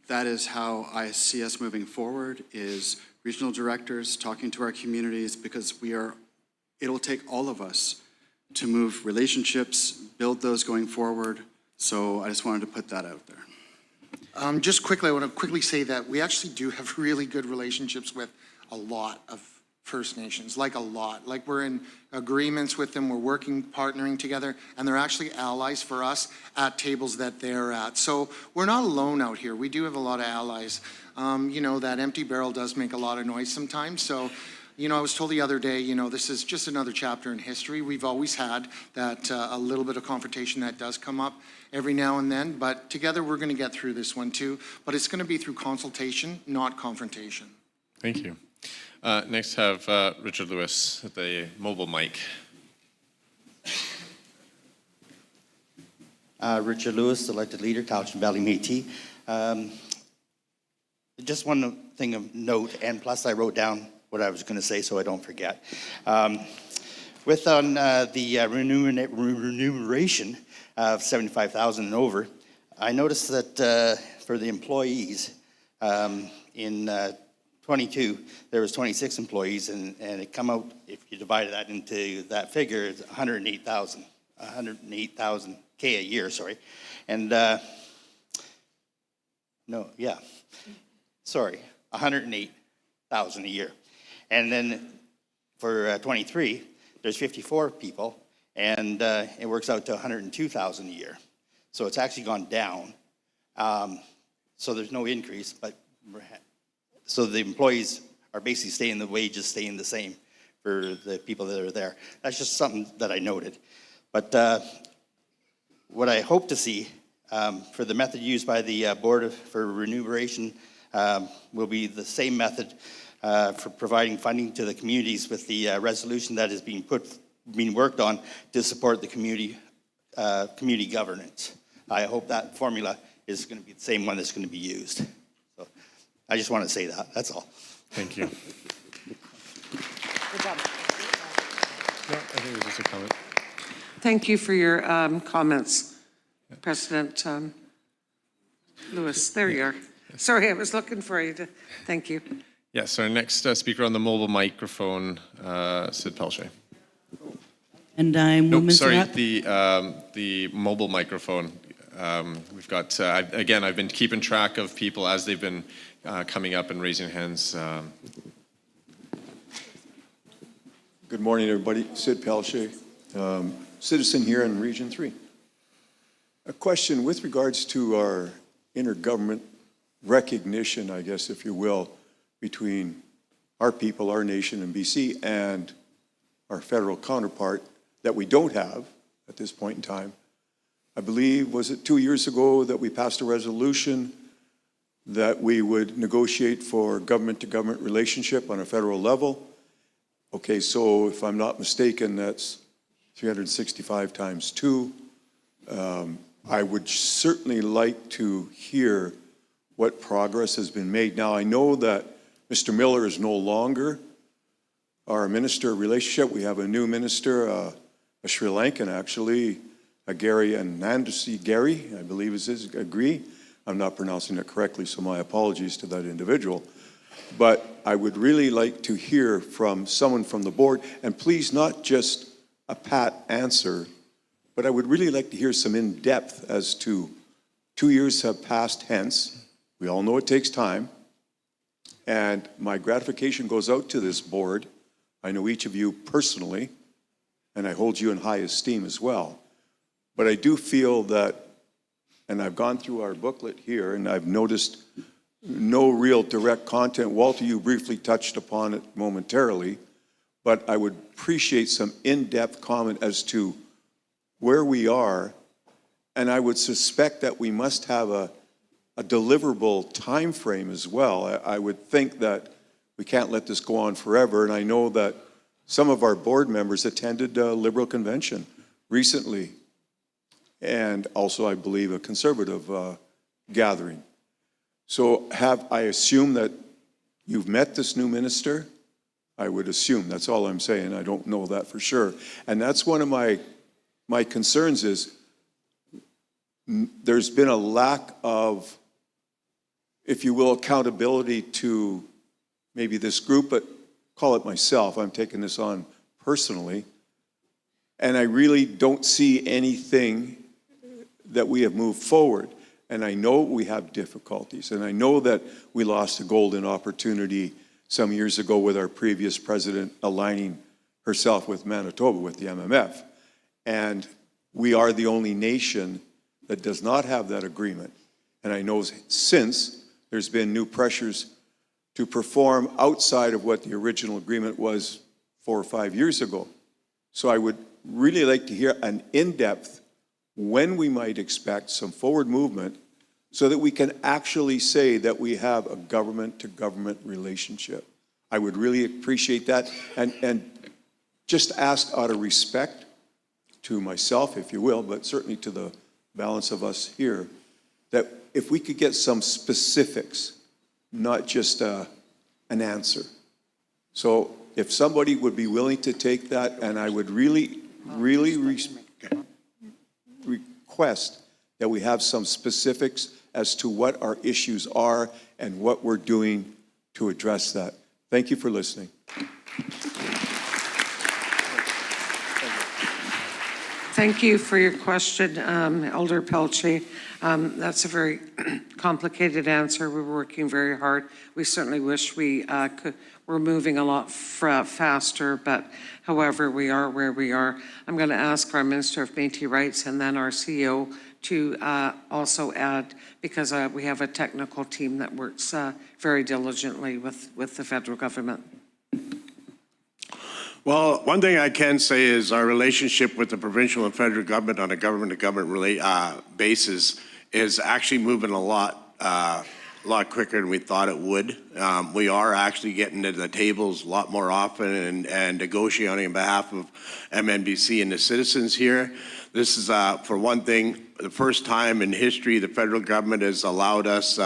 that is how I see us moving forward, is regional directors talking to our communities, because it'll take all of us to move relationships, build those going forward. So I just wanted to put that out there. Just quickly, I want to quickly say that we actually do have really good relationships with a lot of First Nations, like a lot. Like we're in agreements with them, we're working, partnering together, and they're actually allies for us at tables that they're at. So we're not alone out here. We do have a lot of allies. You know, that empty barrel does make a lot of noise sometimes. So, You know, I was told the other day, you know, this is just another chapter in history. We've always had that a little bit of confrontation that does come up every now and then, but together we're going to get through this one too. But it's going to be through consultation, not confrontation. Thank you. Next have Richard Lewis at the mobile mic. Richard Lewis, elected leader, Cowichan Valley Métis. Just one thing of note, and plus I wrote down what I was going to say so I don't forget. With the remuneration of $75,000 and over, I noticed that for the employees in 22, there was 26 employees, and it come out, if you divided that into that figure, it's 108,000 K a year, sorry. And no, yeah, sorry, 108,000 a year. And then for 23, there's 54 people, and it works out to 102,000 a year. So it's actually gone down. So there's no increase, but so the employees are basically staying, the wages staying the same for the people that are there. That's just something that I noted. But what I hope to see for the method used by the Board for Remuneration will be the same method for providing funding to the communities with the resolution that is being worked on to support the community governance. I hope that formula is going to be the same one that's going to be used. So I just want to say that. That's all. Thank you. Good job. No, I think it was just a comment. Thank you for your comments, President Lewis. There you are. Sorry, I was looking for you. Thank you. Yes, our next speaker on the mobile microphone, Sid Pelche. And I'm Women's sorry, Rep. the mobile microphone. We've got, again, I've been keeping track of people as they've been coming up and raising hands. Good morning, everybody. Sid Pelche, citizen here in Region 3. A question with regards to our intergovernment recognition, I guess, if you will, between our people, our nation in BC, and our federal counterpart that we don't have at this point in time. I believe, was it 2 years ago that we passed a resolution that we would negotiate for government-to-government relationship on a federal level? Okay, so if I'm not mistaken, that's 365 times 2. I would certainly like to hear what progress has been made. Now, I know that Mr. Miller is no longer our Minister of Relationship. We have a new minister, a Sri Lankan actually, Gary Anandasi Gary, I believe is his, agree. I'm not pronouncing it correctly, so my apologies to that individual. But I would really like to hear from someone from the board, and please not just a pat answer, but I would really like to hear some in-depth as to 2 years have passed hence. We all know it takes time. And my gratification goes out to this board. I know each of you personally, and I hold you in high esteem as well. But I do feel that, and I've gone through our booklet here, and I've noticed no real direct content. Walter, you briefly touched upon it momentarily, but I would appreciate some in-depth comment as to where we are, and I would suspect that we must have a deliverable time frame as well. I would think that we can't let this go on forever, and I know that some of our board members attended a Liberal convention recently, and also, I believe, a Conservative gathering. So I assume that you've met this new minister? I would assume, that's all I'm saying. I don't know that for sure. And that's one of my concerns is there's been a lack of, if you will, accountability to maybe this group, but call it myself. I'm taking this on personally. And I really don't see anything that we have moved forward. And I know we have difficulties. And I know that we lost a golden opportunity some years ago with our previous president aligning herself with Manitoba, with the MMF. And we are the only nation that does not have that agreement. And I know since there's been new pressures to perform outside of what the original agreement was 4 or 5 years ago. So I would really like to hear an in-depth when we might expect some forward movement so that we can actually say that we have a government-to-government relationship. I would really appreciate that, and just ask out of respect to myself, if you will, but certainly to the balance of us here, that if we could get some specifics, not just an answer. So if somebody would be willing to take that, and I would really request that we have some specifics as to what our issues are and what we're doing to address that. Thank you for listening. Thank you for your question, Elder Pelche. That's a very complicated answer. We're working very hard. We certainly wish we're moving a lot faster, but however, we are where we are. I'm going to ask our Minister of Métis Rights and then our CEO to also add, because we have a technical team that works very diligently with the federal government. Well, one thing I can say is our relationship with the provincial and federal government on a government-to-government basis is actually moving a lot quicker than we thought it would. We are actually getting to the tables a lot more often and negotiating on behalf of MNBC and the citizens here. This is, for one thing, the first time in history the federal government has allowed us,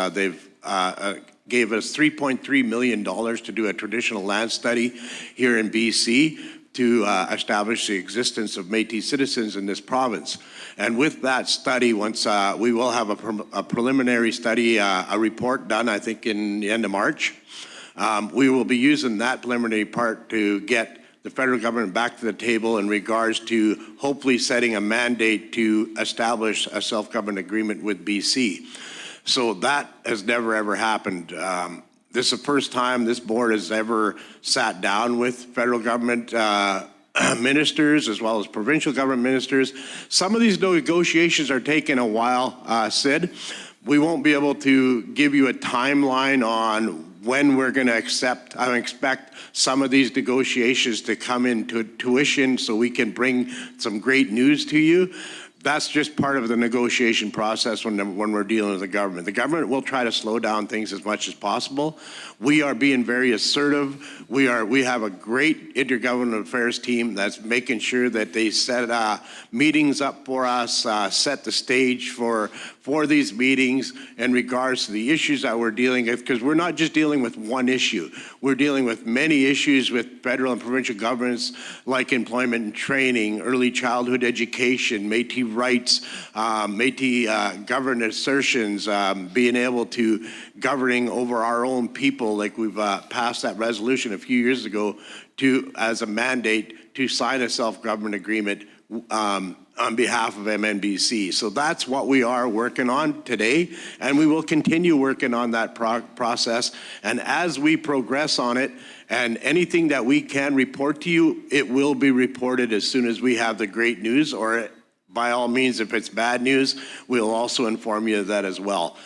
gave us $3.3 million to do a traditional land study here in BC to establish the existence of Métis citizens in this province. And with that study, once we will have a preliminary study, a report done, I think, in the end of March. We will be using that preliminary part to get the federal government back to the table in regards to hopefully setting a mandate to establish a self-government agreement with BC. So that has never, ever happened. This is the first time this board has ever sat down with federal government ministers as well as provincial government ministers. Some of these negotiations are taking a while, Sid. We won't be able to give you a timeline on when we're going to expect some of these negotiations to come into tuition so we can bring some great news to you. That's just part of the negotiation process when we're dealing with the government. The government will try to slow down things as much as possible. We are being very assertive. We have a great intergovernmental affairs team that's making sure that they set meetings up for us, set the stage for these meetings in regards to the issues that we're dealing with, because we're not just dealing with one issue. We're dealing with many issues with federal and provincial governments like employment and training, early childhood education, Métis rights, Métis government assertions, being able to governing over our own people, like we've passed that resolution a few years ago as a mandate to sign a self-government agreement on behalf of MNBC. So that's what we are working on today, and we will continue working on that process. And as we progress on it, and anything that we can report to you, it will be reported as soon as we have the great news, or by all means, if it's bad news, we'll also inform you of that as well.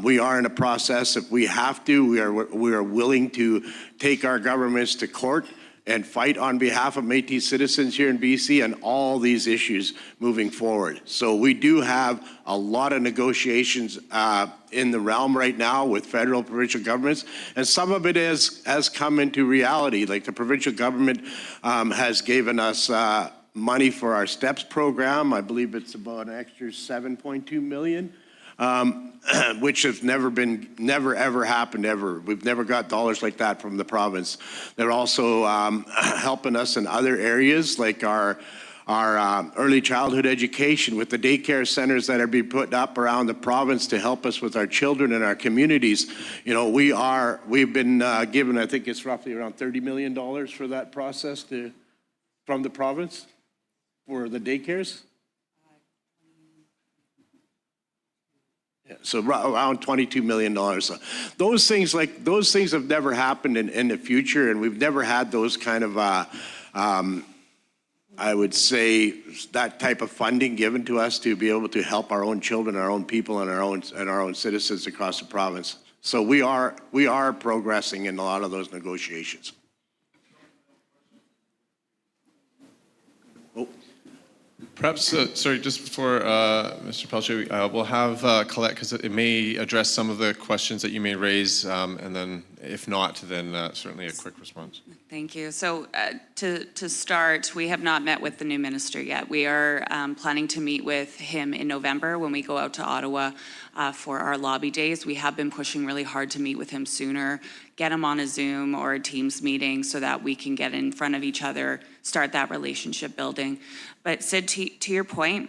We are in a process. If we have to, we are willing to take our governments to court and fight on behalf of Métis citizens here in BC and all these issues moving forward. So we do have a lot of negotiations in the realm right now with federal, provincial governments, and some of it has come into reality. Like the provincial government has given us money for our STEPS program. I believe it's about an extra $7.2 million. Which has never ever happened ever. We've never got dollars like that from the province. They're also helping us in other areas like our early childhood education with the daycare centers that are being put up around the province to help us with our children and our communities. You know, we've been given, I think it's roughly around $30 million for that process from the province for the daycares. So around $22 million. So those things have never happened in the future, and we've never had those kind of, I would say, that type of funding given to us to be able to help our own children, our own people, and our own citizens across the province. So we are progressing in a lot of those negotiations. Perhaps, sorry, just before Mr. Pelche, we'll have Colette, because it may address some of the questions that you may raise, and then if not, then certainly a quick response. Thank you. So to start, we have not met with the new minister yet. We are planning to meet with him in November when we go out to Ottawa for our lobby days. We have been pushing really hard to meet with him sooner, get him on a Zoom or a Teams meeting so that we can get in front of each other, start that relationship building. But Sid, to your point,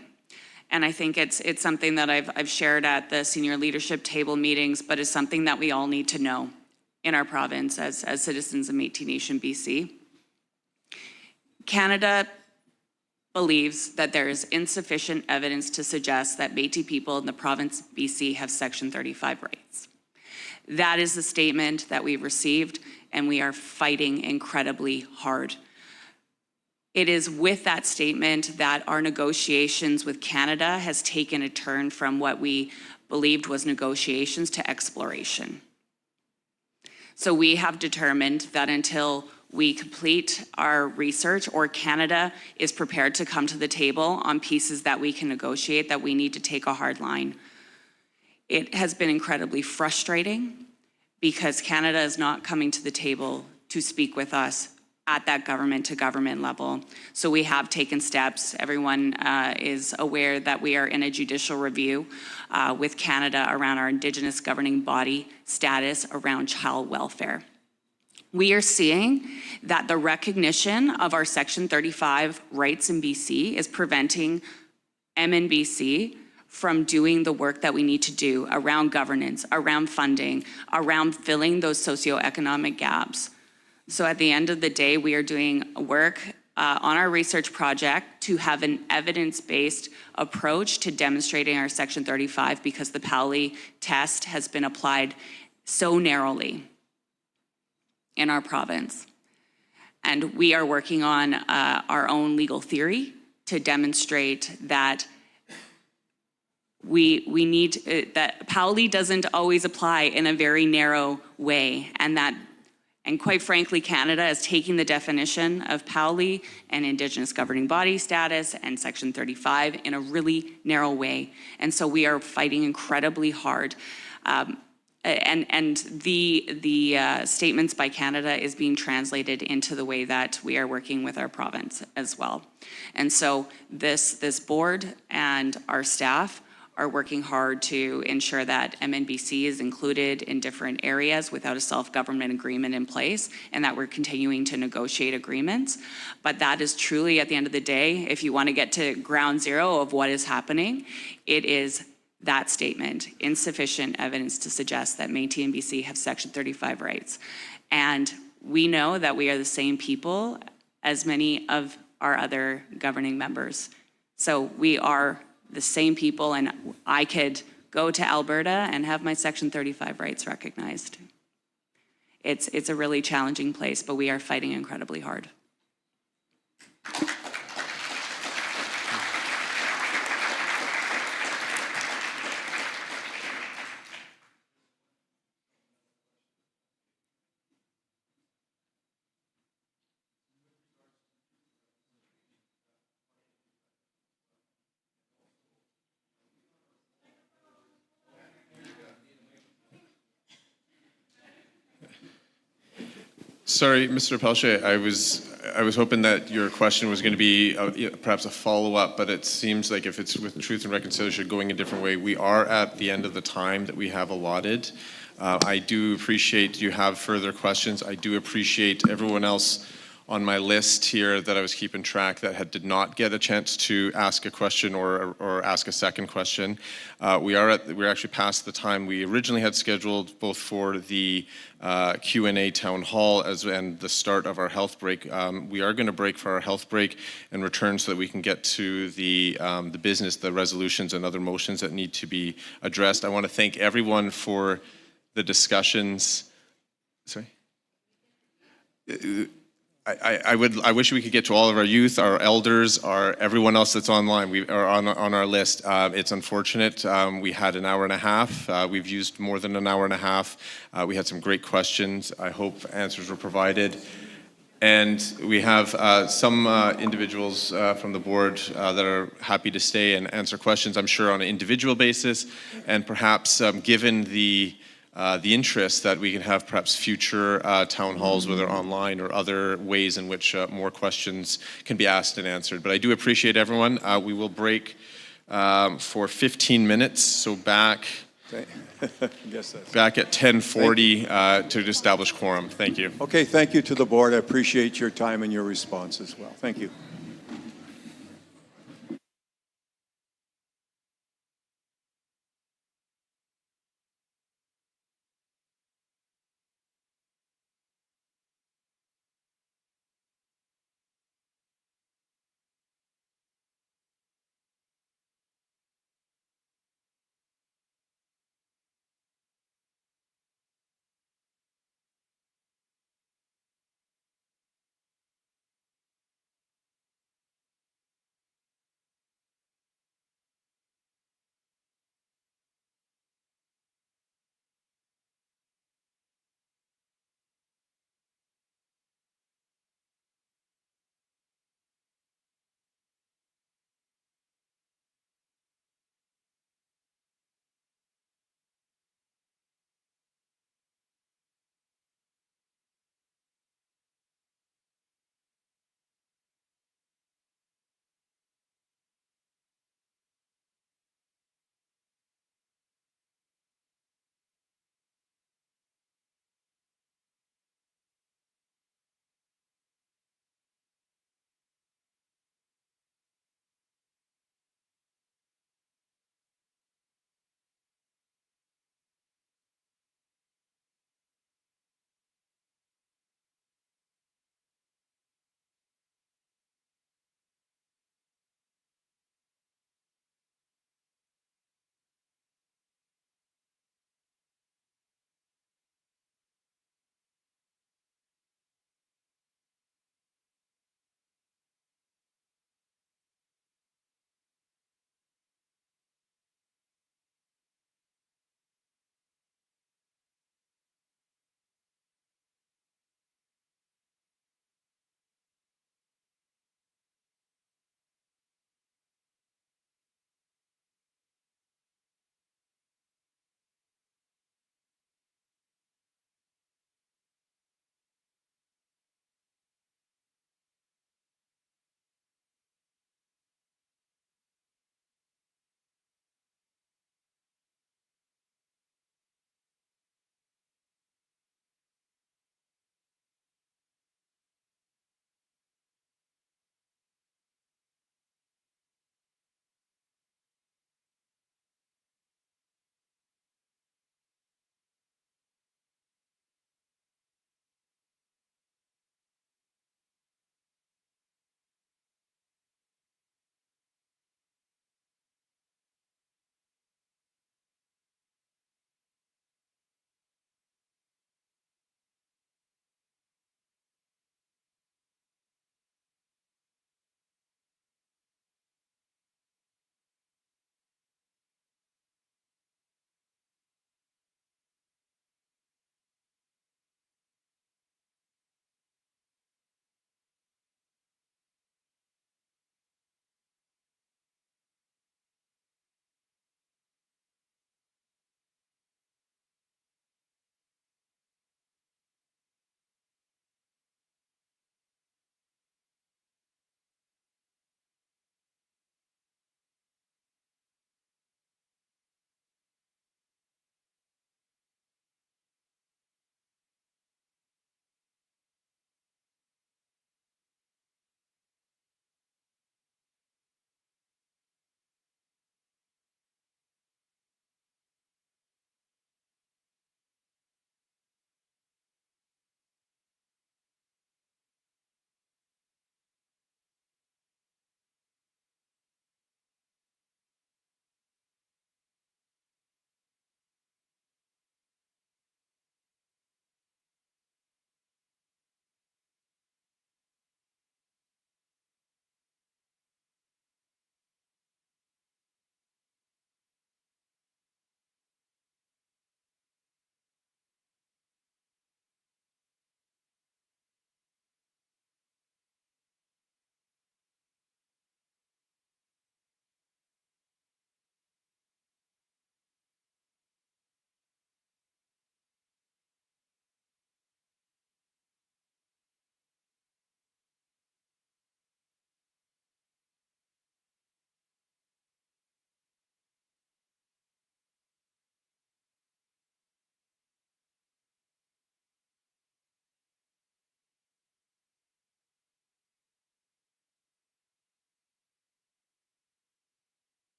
and I think it's something that I've shared at the senior leadership table meetings, but is something that we all need to know in our province as citizens of Métis Nation BC. Canada believes that there is insufficient evidence to suggest that Métis people in the province of BC have Section 35 rights. That is the statement that we've received, and we are fighting incredibly hard. It is with that statement that our negotiations with Canada has taken a turn from what we believed was negotiations to exploration. So we have determined that until we complete our research or Canada is prepared to come to the table on pieces that we can negotiate, that we need to take a hard line. It has been incredibly frustrating because Canada is not coming to the table to speak with us at that government to government level. So we have taken steps. Everyone is aware that we are in a judicial review with Canada around our Indigenous governing body status around child welfare. We are seeing that the recognition of our Section 35 rights in BC is preventing MNBC from doing the work that we need to do around governance, around funding, around filling those socioeconomic gaps. So at the end of the day, we are doing work on our research project to have an evidence-based approach to demonstrating our Section 35 because the PALI test has been applied so narrowly in our province. And we are working on our own legal theory to demonstrate that we need, that PALI doesn't always apply in a very narrow way, and quite frankly, Canada is taking the definition of PALI and Indigenous governing body status and Section 35 in a really narrow way. And so we are fighting incredibly hard. And the statements by Canada is being translated into the way that we are working with our province as well. And so this board and our staff are working hard to ensure that MNBC is included in different areas without a self-government agreement in place, and that we're continuing to negotiate agreements. But that is truly, at the end of the day, if you want to get to ground zero of what is happening, it is that statement, insufficient evidence to suggest that Métis and BC have Section 35 rights. And we know that we are the same people as many of our other governing members. So we are the same people, and I could go to Alberta and have my Section 35 rights recognized. It's a really challenging place, but we are fighting incredibly hard. Sorry, Mr. Pelche, I was hoping that your question was going to be perhaps a follow-up, but it seems like if it's with Truth and Reconciliation going a different way, we are at the end of the time that we have allotted. I do appreciate you have further questions. I do appreciate everyone else on my list here that I was keeping track that did not get a chance to ask a question or ask a second question. We're actually past the time we originally had scheduled, both for the Q&A town hall and the start of our health break. We are going to break for our health break and return so that we can get to the business, the resolutions and other motions that need to be addressed. I want to thank everyone for the discussions. Sorry? I wish we could get to all of our youth, our elders, everyone else that's online. We are on our list. It's unfortunate. We had an hour and a half. We've used more than an hour and a half. We had some great questions. I hope answers were provided. And we have some individuals from the board that are happy to stay and answer questions, I'm sure on an individual basis, and perhaps given the interest that we can have perhaps future town halls, whether online or other ways in which more questions can be asked and answered. But I do appreciate everyone. We will break for 15 minutes, so back at 10:40 to establish quorum. Thank you. Okay, thank you to the board. I appreciate your time and your response as well. Thank you.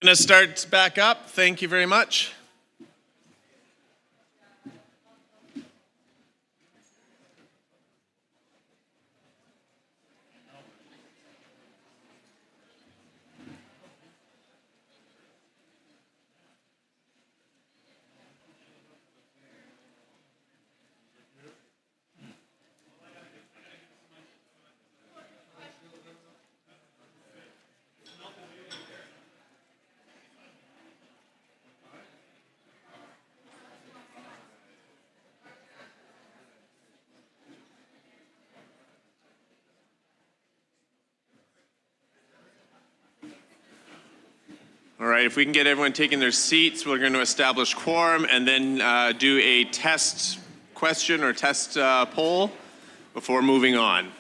Going to start back up. Thank you very much. All right, if we can get everyone taking their seats, we're going to establish quorum and then do a test question or test poll before moving on.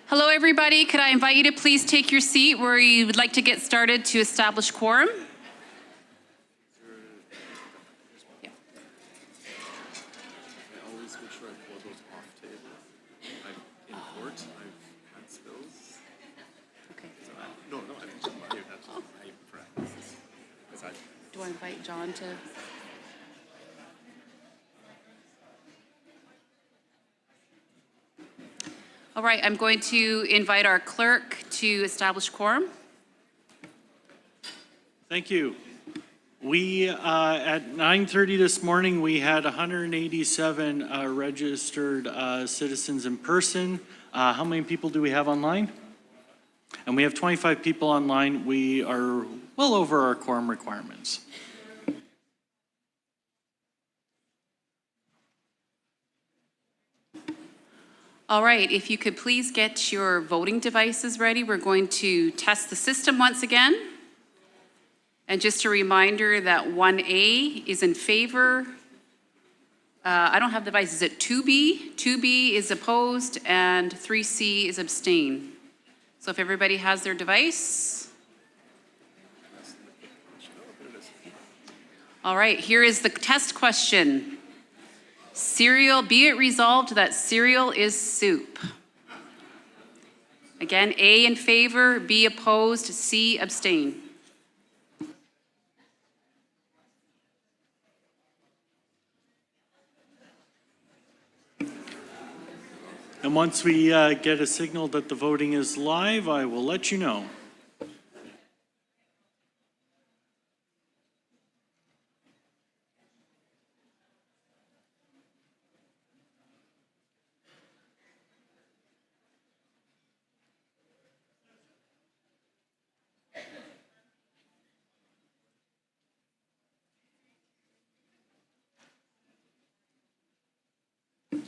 Hello, everybody. Could I invite you to please take your seat where you would like to get started to establish quorum? Yeah. I always make sure I pull those off table. In court, I've had spills. Okay. So no, I practice. Do I invite John to? All right, I'm going to invite our clerk to establish quorum. Thank you. We, at 9:30 this morning, we had 187 registered citizens in person. How many people do we have online? And we have 25 people online. We are well over our quorum requirements. All right, if you could please get your voting devices ready. We're going to test the system once again. And just a reminder that 1A is in favor. I don't have the device. Is it 2B? 2B is opposed and 3C is abstain. So if everybody has their device. All right, here is the test question. Cereal, be it resolved that cereal is soup. Again, A in favor, B opposed, C abstain. And once we get a signal that the voting is live, I will let you know.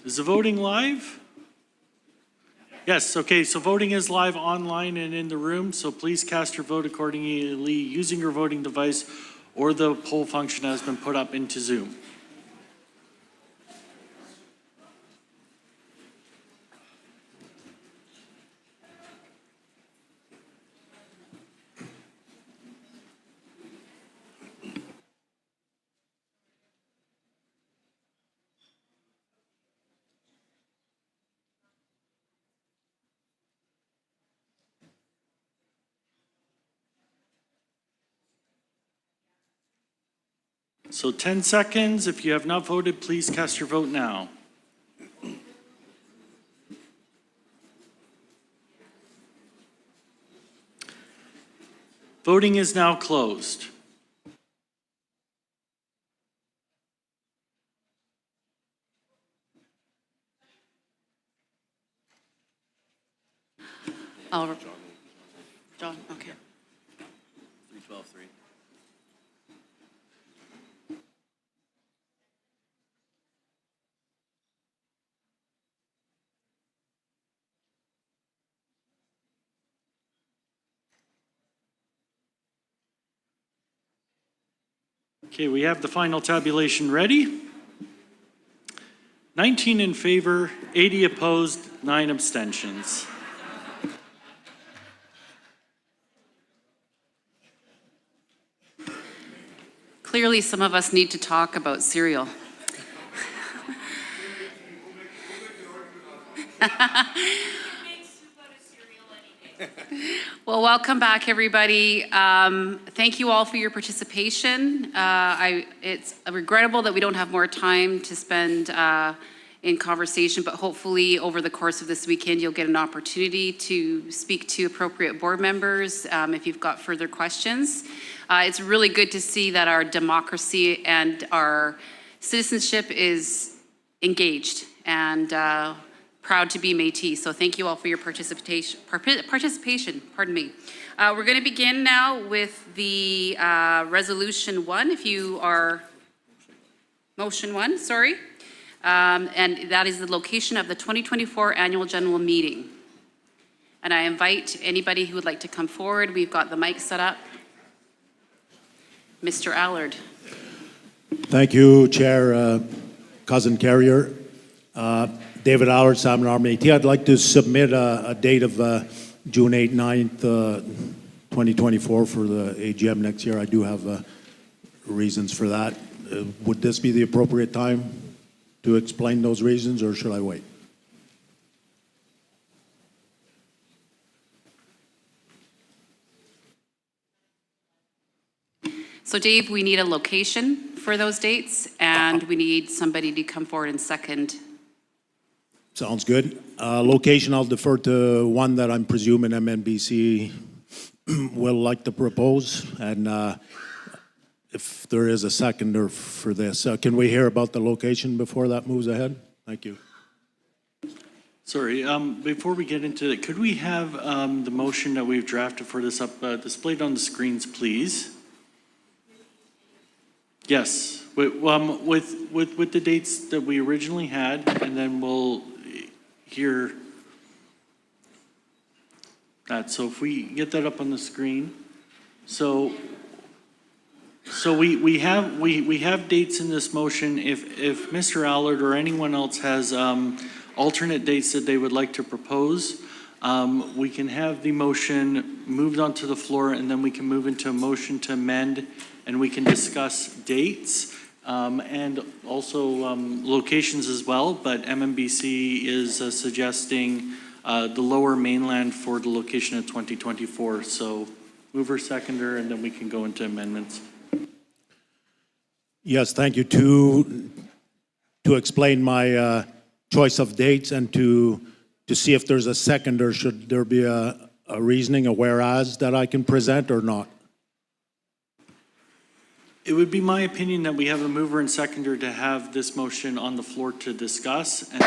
Is the voting live? Yes, okay, so voting is live online and in the room, so please cast your vote accordingly using your voting device or the poll function has been put up into Zoom. So 10 seconds. If you have not voted, please cast your vote now. Voting is now closed. John, okay. 312-3. Okay, we have the final tabulation ready. 19 in favor, 80 opposed, 9 abstentions. Clearly, some of us need to talk about cereal. Well, welcome back, everybody. Thank you all for your participation. It's regrettable that we don't have more time to spend in conversation, but hopefully over the course of this weekend, you'll get an opportunity to speak to appropriate board members if you've got further questions. It's really good to see that our democracy and our citizenship is engaged and proud to be Métis. So thank you all for your participation. Pardon me. We're going to begin now with the resolution 1. If you are motion 1, sorry, and that is the location of the 2024 annual general meeting. And I invite anybody who would like to come forward. We've got the mic set up. Mr. Allard. Thank you, Chair, Cousin Carrier. David Allard, Salmon Arm Métis. I'd like to submit a date of June 8th, 9th, 2024 for the AGM next year. I do have reasons for that. Would this be the appropriate time to explain those reasons, or should I wait? So Dave, we need a location for those dates, and we need somebody to come forward and second. Sounds good. Location, I'll defer to one that I'm presuming MNBC will like to propose, and if there is a seconder for this. Can we hear about the location before that moves ahead? Thank you. Sorry, before we get into it, could we have the motion that we've drafted for this up displayed on the screens, please? Yes, with the dates that we originally had, and then we'll hear that. So if we get that up on the screen, so we have dates in this motion. If Mr. Allard or anyone else has alternate dates that they would like to propose, we can have the motion moved onto the floor, and then we can move into a motion to amend, and we can discuss dates and also locations as well. But MNBC is suggesting the Lower Mainland for the location of 2024. So mover, seconder, and then we can go into amendments. Yes, thank you. To explain my choice of dates and to see if there's a seconder, should there be a reasoning, a whereas that I can present or not? It would be my opinion that we have a mover and seconder to have this motion on the floor to discuss, and